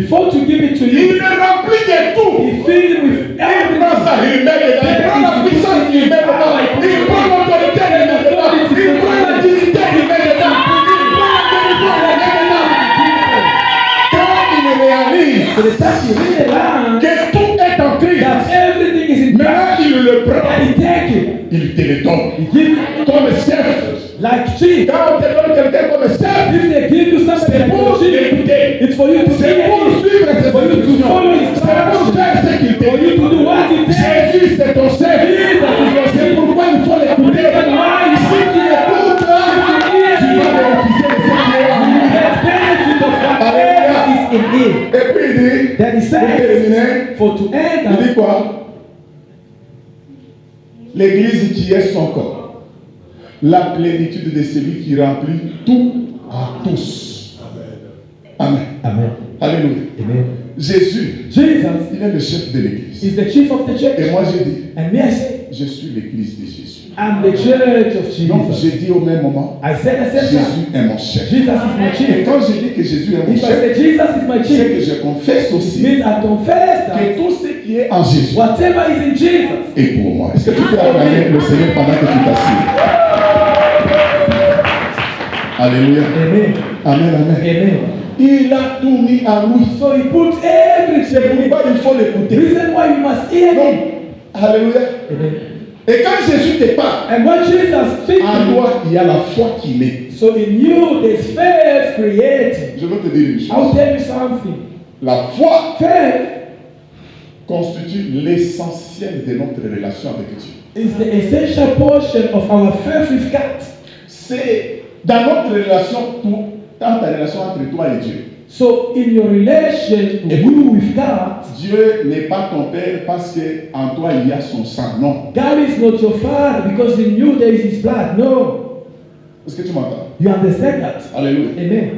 Before to give it to il you, le remplit de tout. he filled it with Il prend everything. ça, il met dedans. Il prend la puissance, il met dedans. Il prend l'autorité, il met dedans. Il prend la dignité, il met dedans. Il prend la territoire, il met dedans. Quand il réalise So the time you read around, que tout est en Christ, that everything is in maintenant Christ, il le prend, and he take it, il te le donne. he gives it Comme chef. like chief. Quand on te donne quelqu'un comme chef, If they give you something c'est like pour a chief, l'écouter. it's for you to C'est hear pour it, suivre ses for you to instructions. follow his C'est pour instructions, faire ce qu'il te for you to do dit. what he tells you. Jésus, c'est ton chef. C'est pourquoi il faut l'écouter. Si tu l'écoutes, tu vas bénéficier de ce qu'il y a. Benefit of whatever is in him. Et puis il dit, Then he pour says, terminer, for to il dit enter, quoi? L'église qui est son corps. La plénitude de celui qui remplit tout à tous. Amen. Amen. Alléluia. Amen. Jésus, Jesus il est le chef de l'église. is the chief of the Et church. moi j'ai dit, And me, I say, je suis l'église de Jésus. I'm the church of Donc Jesus. j'ai dit au même moment, I said at the same time, Jésus est mon chef. Jesus is my Et chief. quand je dis que Jésus est mon If I chef, say Jesus is my c'est que chief, je confesse it aussi means I confess that que tout ce qui est en Jésus whatever is in Jesus est pour moi. Est-ce que tu peux acclamer le Seigneur pendant que tu t'assieds? Alléluia. Amen. Amen, amen. Amen. Il a tout mis en lui. So he put C'est everything. pourquoi il faut l'écouter. Reason why you must hear Donc, him. alléluia. Amen. Et quand Jésus te parle, And when Jesus speaks en to you, toi, il y a la foi qui naît. so in you there's faith created. Je veux te dire une I'll chose. tell you something. La foi Faith constitue l'essentiel de notre relation avec Dieu. is the essential portion of our faith with God. C'est dans notre relation, dans ta relation entre toi et Dieu. So in your relation you with God, Dieu n'est pas ton Père parce qu'en toi il y a son sang. Non. God is not your father because in you there is his blood. No. Est-ce que tu m'entends? You understand that? Alléluia. Amen.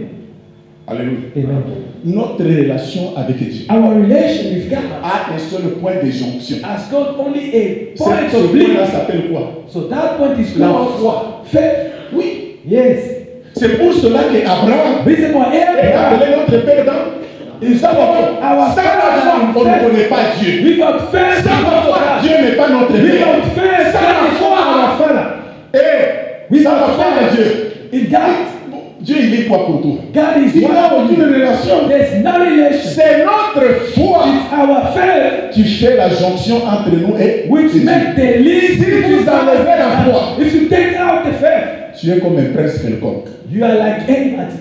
Alléluia. Amen. Notre relation avec Dieu Our relation with God a un seul point de jonction. has got only a Ce point of point-là link. s'appelle quoi? So that point is La called foi. faith. Oui. Yes. C'est pour cela qu'Abraham Reason why est Abraham appelé notre père dans is sans la called foi. our Sans la foi, on ne father. connaît pas Dieu. Without faith, Sans la foi, God. Dieu n'est pas notre père. Without faith, Sans God la is foi, not our father. et sans la foi de Dieu. In God, Dieu, il est quoi pour toi? God is Il n'a one. aucune relation. There's no relation. C'est notre foi It's our faith qui fait la jonction entre nous et which Jésus. make the link. Si vous enlevez la foi, If you take out the faith, tu es comme un prince quelconque. you are like anybody.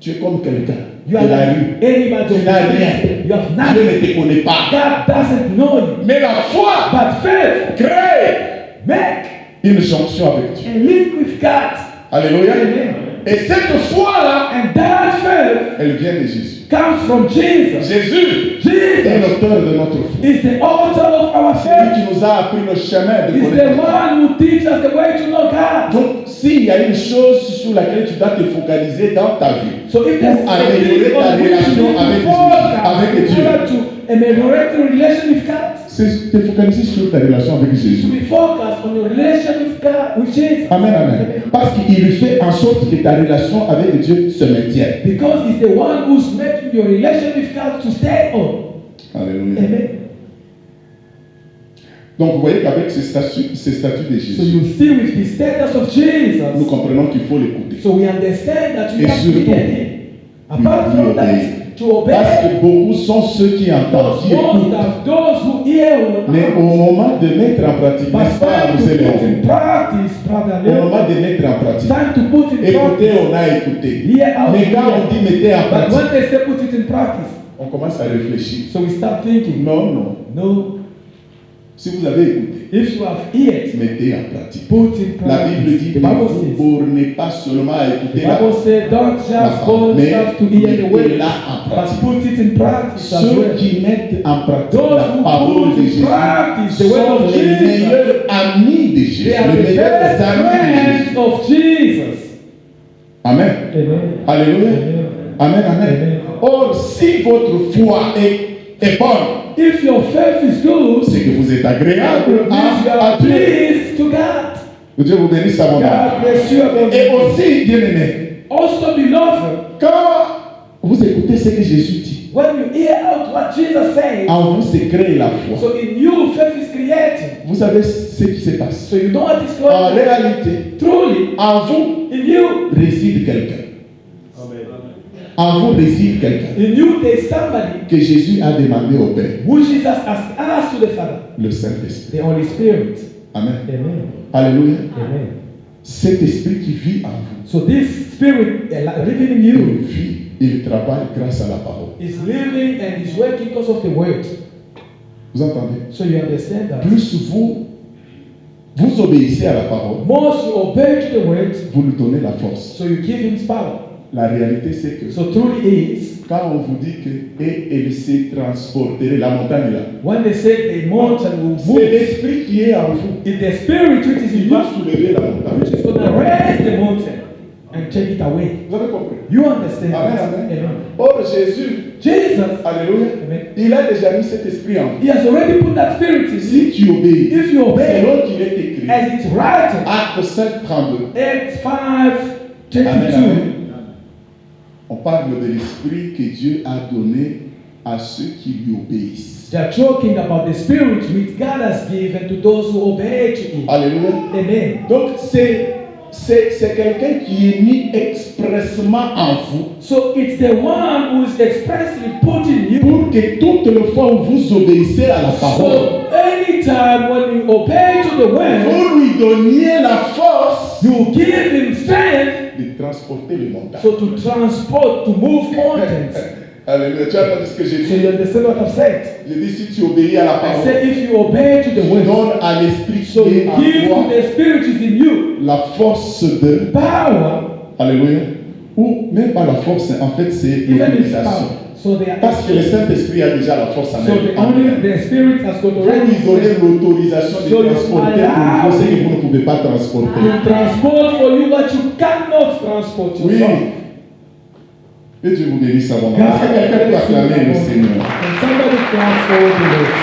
Tu es comme quelqu'un You de are la like rue. anybody. Tu n'as rien. You have Dieu nothing. ne te connaît pas. God doesn't know you. Mais la foi But faith crée make une jonction avec Dieu. a link with God. Alléluia. Amen. Et cette foi-là, And that faith elle vient de Jésus. comes from Jesus. Jésus est Jesus l'auteur de notre foi. is the author of our C'est lui faith. qui nous a appris le chemin de He's connaître the Dieu. one who teaches us the way to know God. Donc, s'il y a une chose sur laquelle tu dois te focaliser dans ta vie, So if there's pour améliorer ta relation avec Jésus, in order to ameliorate the relation with God, c'est te focaliser sur ta relation avec to Jésus. be focused on your relation with God, with Jesus. Amen, amen. Parce qu'il fait en sorte que ta relation avec Dieu se maintienne. Because He's the one who's making your relation with God to stay on. Alléluia. Amen. Donc, vous voyez qu'avec ces statuts de So Jésus, you see with the status of nous Jesus, comprenons qu'il faut l'écouter. so we understand that you Et have to surtout, hear Him. Apart lui from that, obéir. to obey. Parce que beaucoup sont ceux qui entendent, qui Most écoutent, of those who hear will mais au moment de mettre en pratique, but n'est-ce pas, time vous to allez put in practice, brother au moment Leo. de mettre en pratique. Time to put in Écouter, practice. on a écouté. Hear out Mais quand on here. dit mettez en But pratique, when they say put it in practice, on commence à réfléchir. so we start thinking, Non, non. no, Si vous avez écouté, if you have ears, mettez en pratique. put in La Bible practice. dit The que Bible vous says, bornez pas seulement à the écouter la Bible says, don't just go mais just to hear the word, mettez-la en but pratique. put it in practice as Ceux well. qui mettent en pratique Those la who parole put de in Jésus practice the word sont of les Jesus. meilleurs amis de Jésus, They are les the meilleurs best amis de friends Jésus. of Jesus. Amen. Amen. Alléluia. Amen. Amen, amen. Amen. Or, si votre foi est bonne, If your faith is good, c'est que vous êtes agréable it means you à are Dieu. pleased to God. Que Dieu vous bénisse abondamment. God bless you Et abundantly. aussi, bien aimé, Also, beloved, quand vous écoutez ce que Jésus dit, when you hear out what Jesus says, en vous se crée la foi. so in you faith is created. Vous savez ce qui se passe. So you know what is En going on. réalité, Truly, en vous in you, réside quelqu'un. En vous réside quelqu'un in you, there is somebody que Jésus a demandé au Père, who Jesus has asked to the Father, le Saint-Esprit. the Holy Spirit. Amen. Amen. Alléluia. Amen. Cet esprit qui vit en vous, So this Spirit living in il you vit, il travaille grâce à la parole. is living and is working because of the Word. Vous entendez? So you understand that. Plus vous obéissez à la parole, Most you obey to the Word, vous lui donnez la force. so you give Him power. La réalité, c'est que So truly is, quand on vous dit que et elle s'est transportée, la montagne là, when they say the mountain will c'est move, l'esprit qui est en vous it's the Spirit which is qui in va you, soulever la montagne. which is going to raise the mountain and take it away. Vous avez compris? You understand? Amen, that? amen. Amen. Or Jésus, Jesus, alléluia, Amen. il a déjà mis cet esprit en vous. He has already put that Spirit in you. Si tu obéis, If you obey, selon qu'il est écrit, as it's written, Acte 5, 32. Acts 5, Amen, 22. amen. On parle de l'esprit que Dieu a donné à ceux qui lui obéissent. They are talking about the Spirit which God has given to those who obey to Him. Alléluia. Amen. Donc c'est quelqu'un qui est mis expressement en vous So it's the one who is expressly put in you. pour que toutes les fois où vous obéissez à la parole, So anytime when you obey to the word, vous lui donniez la force you give Him strength de transporter les montagnes. so to transport, to move mountains. Alléluia. Tu as entendu ce que j'ai So dit? you understand what I've said? J'ai dit si tu obéis à la I parole, said if you obey to the tu word, donnes à l'esprit so qui you est en give toi to the Spirit which is in you la force de power, Alléluia. Ou même pas la force, en fait, c'est even if l'autorisation. power. So they are Parce que le Saint-Esprit a déjà la force en so elle. the only the Spirit has got Vous lui already donnez l'autorisation de So you transporter allow pour vous ce que vous ne pouvez pas transporter. to transport for you what you cannot transport Oui. yourself. Que Dieu vous bénisse avant. God Est-ce que quelqu'un peut acclamer le Seigneur? And somebody clap for the Lord.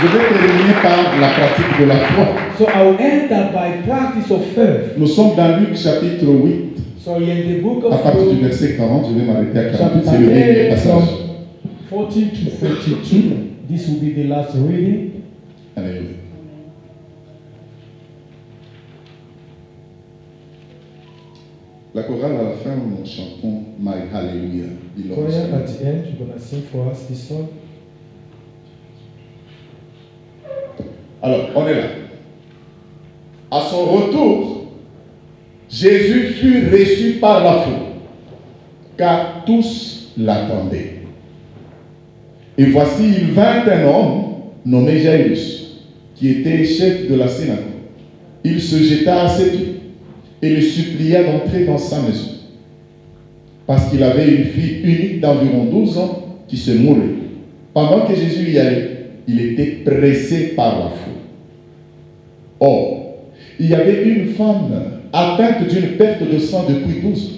Je vais terminer par la pratique de la foi. So I will end up by practice of faith. Nous sommes dans Luc chapitre 8. So in the book À of partir du Luke, verset 40, je vais m'arrêter à 48. chapter C'est le dernier 8 passage. from 40 to 42, this will be the last reading. Alléluia. La chorale à la fin, nous chantons My Hallelujah. belongs Choir to at you. the end, you're going to sing for us this song. Alors, on est là. À son retour, Jésus fut reçu par la foule, car tous l'attendaient. Et voici, il vint un homme nommé Jairus, qui était chef de la synagogue. Il se jeta à ses pieds et le supplia d'entrer dans sa maison, parce qu'il avait une fille unique d'environ 12 ans qui se mourait. Pendant que Jésus y allait, il était pressé par la foule. Or, il y avait une femme atteinte d'une perte de sang depuis 12 ans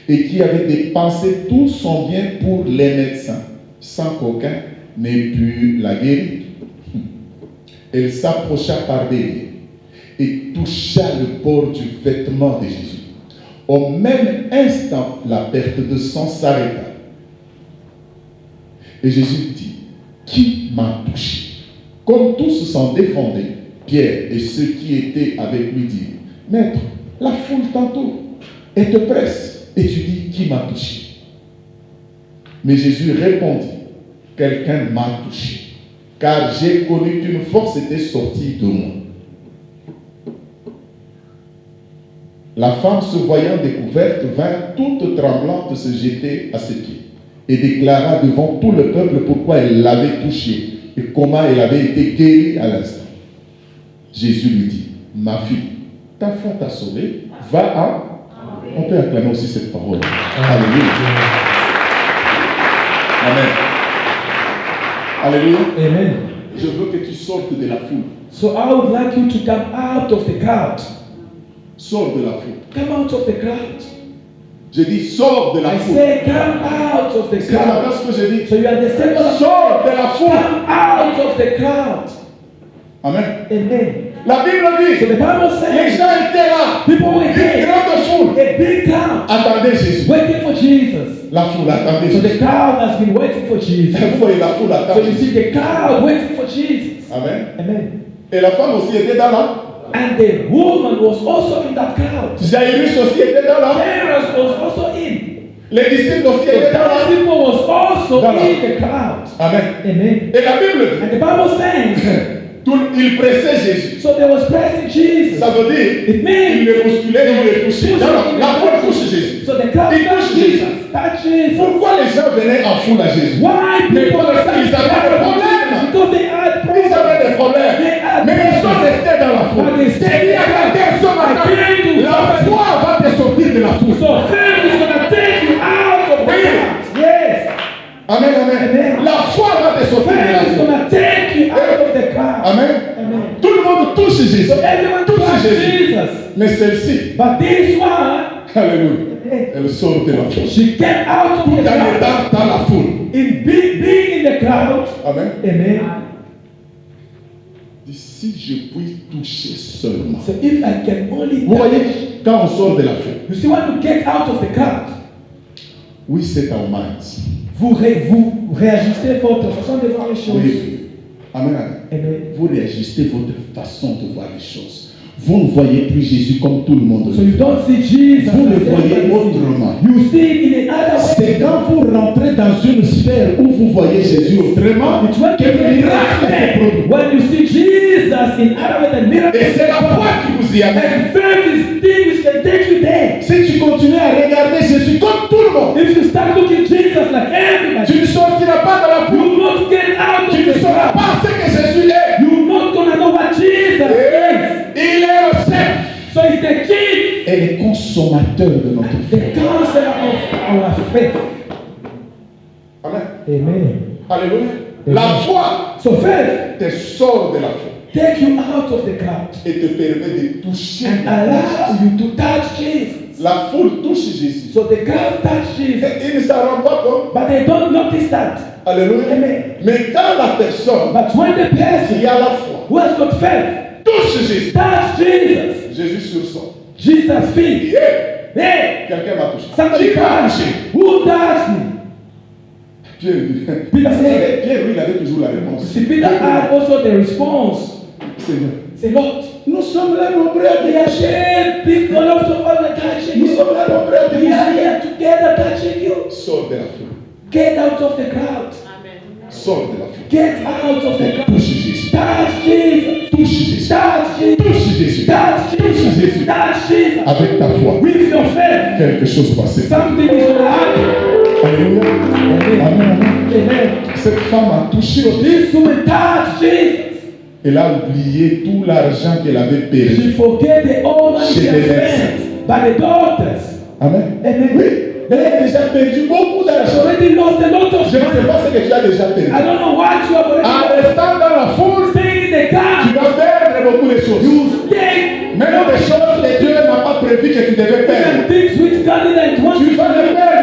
et qui avait dépensé tout son bien pour les médecins, sans qu'aucun n'ait pu la guérir. Elle s'approcha par derrière et toucha le bord du vêtement de Jésus. Au même instant, la perte de sang s'arrêta. Et Jésus dit, qui m'a touché? Comme tous s'en défendaient, Pierre et ceux qui étaient avec lui dirent, Maître, la foule t'entoure et te presse, et tu dis, qui m'a touché? Mais Jésus répondit, quelqu'un m'a touché, car j'ai connu qu'une force était sortie de moi. La femme, se voyant découverte, vint toute tremblante se jeter à ses pieds et déclara devant tout le peuple pourquoi elle l'avait touché et comment elle avait été guérie à l'instant. Jésus lui dit, ma fille, ta foi t'a sauvée, va à... On peut acclamer aussi cette parole. Alléluia. Amen. Alléluia. Amen. Je veux que tu sortes de la foule. So I would like you to come out of the crowd. Sors de la foule. Come out of the crowd. Je dis, sors de la I foule. say, come out of the C'est la crowd. chose que je dis. So you understand what I'm Sors de saying? la foule. Come out of the crowd. Amen. Amen. La Bible So dit, the Bible les says, gens étaient là. people were Une there, grande foule. a big crowd, Attendez Jésus. waiting for Jesus. La foule attendait So the Jésus. crowd has been waiting for Jesus. Vous voyez la foule So attendre you Jésus. see the crowd waiting for Jesus. Amen. Amen. Et la femme aussi était dans la. And the woman was also in that crowd. Jairus aussi était dans la. Jairus was also in. Les disciples aussi So étaient dans those la. people was also Dans la- in the crowd. Amen. Amen. Et la Bible And dit, the Bible says, il pressait Jésus. so they was pressing Jesus. Ça veut dire, It il means le bousculait, il le touchait. Dans la foule touche Jésus. so the crowd Il touche touched Jésus. Jesus. Touch Jesus. Pourquoi les gens venaient en foule à Jésus? Why Mais people parce qu'ils avaient des problèmes. Because they had Ils avaient des problèmes. They had Mais ils sont problems. restés dans la foule. But they stayed Et il y a quelqu'un ce matin. La foi va te sortir de la foule. So faith is gonna take you out of the Oui. crowd. Yes. Amen, amen. Amen. La foi va te sortir de la Faith is foule. gonna take you out of the crowd. Amen. Amen. Tout le monde touche Jésus. So everyone Touche touched Jésus. Jesus. Mais celle-ci, But this one, alléluia, elle sort de la foule. she came out of the Elle crowd. est dans la foule. In being in the crowd. Amen. Amen. Si je puis toucher seulement. So if I can only Vous touch. voyez, quand on sort de la foule, You see, when you get out of the crowd, we set our minds. vous réajustez votre façon de voir les choses. Oui. Amen, amen. Amen. Vous réajustez votre façon de voir les choses. Vous ne voyez plus Jésus comme tout le monde. So you don't see Jesus. Vous le as voyez everybody sees. autrement. You see it in another way. C'est quand vous rentrez dans une sphère où vous voyez Jésus autrement It's when que le miracle se produit. when you see Jesus in other way than miracles. Et c'est la foi qui vous y amène. And faith is things that take you there. Si tu continues à regarder Jésus comme tout le monde, If you start looking Jesus like everybody, tu ne sortiras pas de la you foule. will not get out of Tu ne the sauras crowd. pas ce que Jésus est. You're not gonna know what Jesus is. Il est le chef So he's the king, et le consommateur de notre the foi. counselor of our faith. Amen. Amen. Alléluia. La foi So faith te sort de la foi take you out of the crowd et te permet de toucher and allow you to touch Jesus. Jesus. La foule touche Jésus. So the crowd touched Jesus, Ils ne s'en rendent pas compte. but they don't notice that. Alléluia. Amen. Mais quand la personne But when the person qui a la foi who has got faith touche Jésus, touched Jesus, Jésus sursaut. Jesus' feet. Yeah. Hey, Quelqu'un m'a touché. somebody Qui m'a touché? touched me. Who touched me? Pierre. Peter said, Pierre, lui, il avait toujours la réponse. see, Peter had also the response. Seigneur, Say, Lord, nous sommes là nombreux à te we are toucher. here, people of all are touching Nous you. sommes là nombreux à te We are toucher. here together touching you. Sors de la foule. Get out of the crowd. Sors de la foule. Get out of the crowd. Touche Jésus. Touch Jesus. Touche Jésus. Touch Jesus. Touche Jésus. Touch Jesus. Touch Jesus. Avec ta foi, With your faith, quelque chose va se faire. something is going to happen. Alléluia. Amen. Amen. Amen. Cette femme a touché. This woman touched Jesus. Elle a oublié tout l'argent qu'elle avait She perdu. forget the old money she Chez had les spent by the daughters. Amen. Amen. Oui. Elle a déjà perdu beaucoup She d'argent. already lost a lot of Je ne sais money. pas ce que tu as déjà perdu. I don't know what you have already En lost. restant dans la foule, Stay in the tu car. vas perdre beaucoup de choses. You stay. Même des choses que Dieu n'a pas prévu que tu devais And perdre. things which God didn't want Tu you vas to les do. perdre.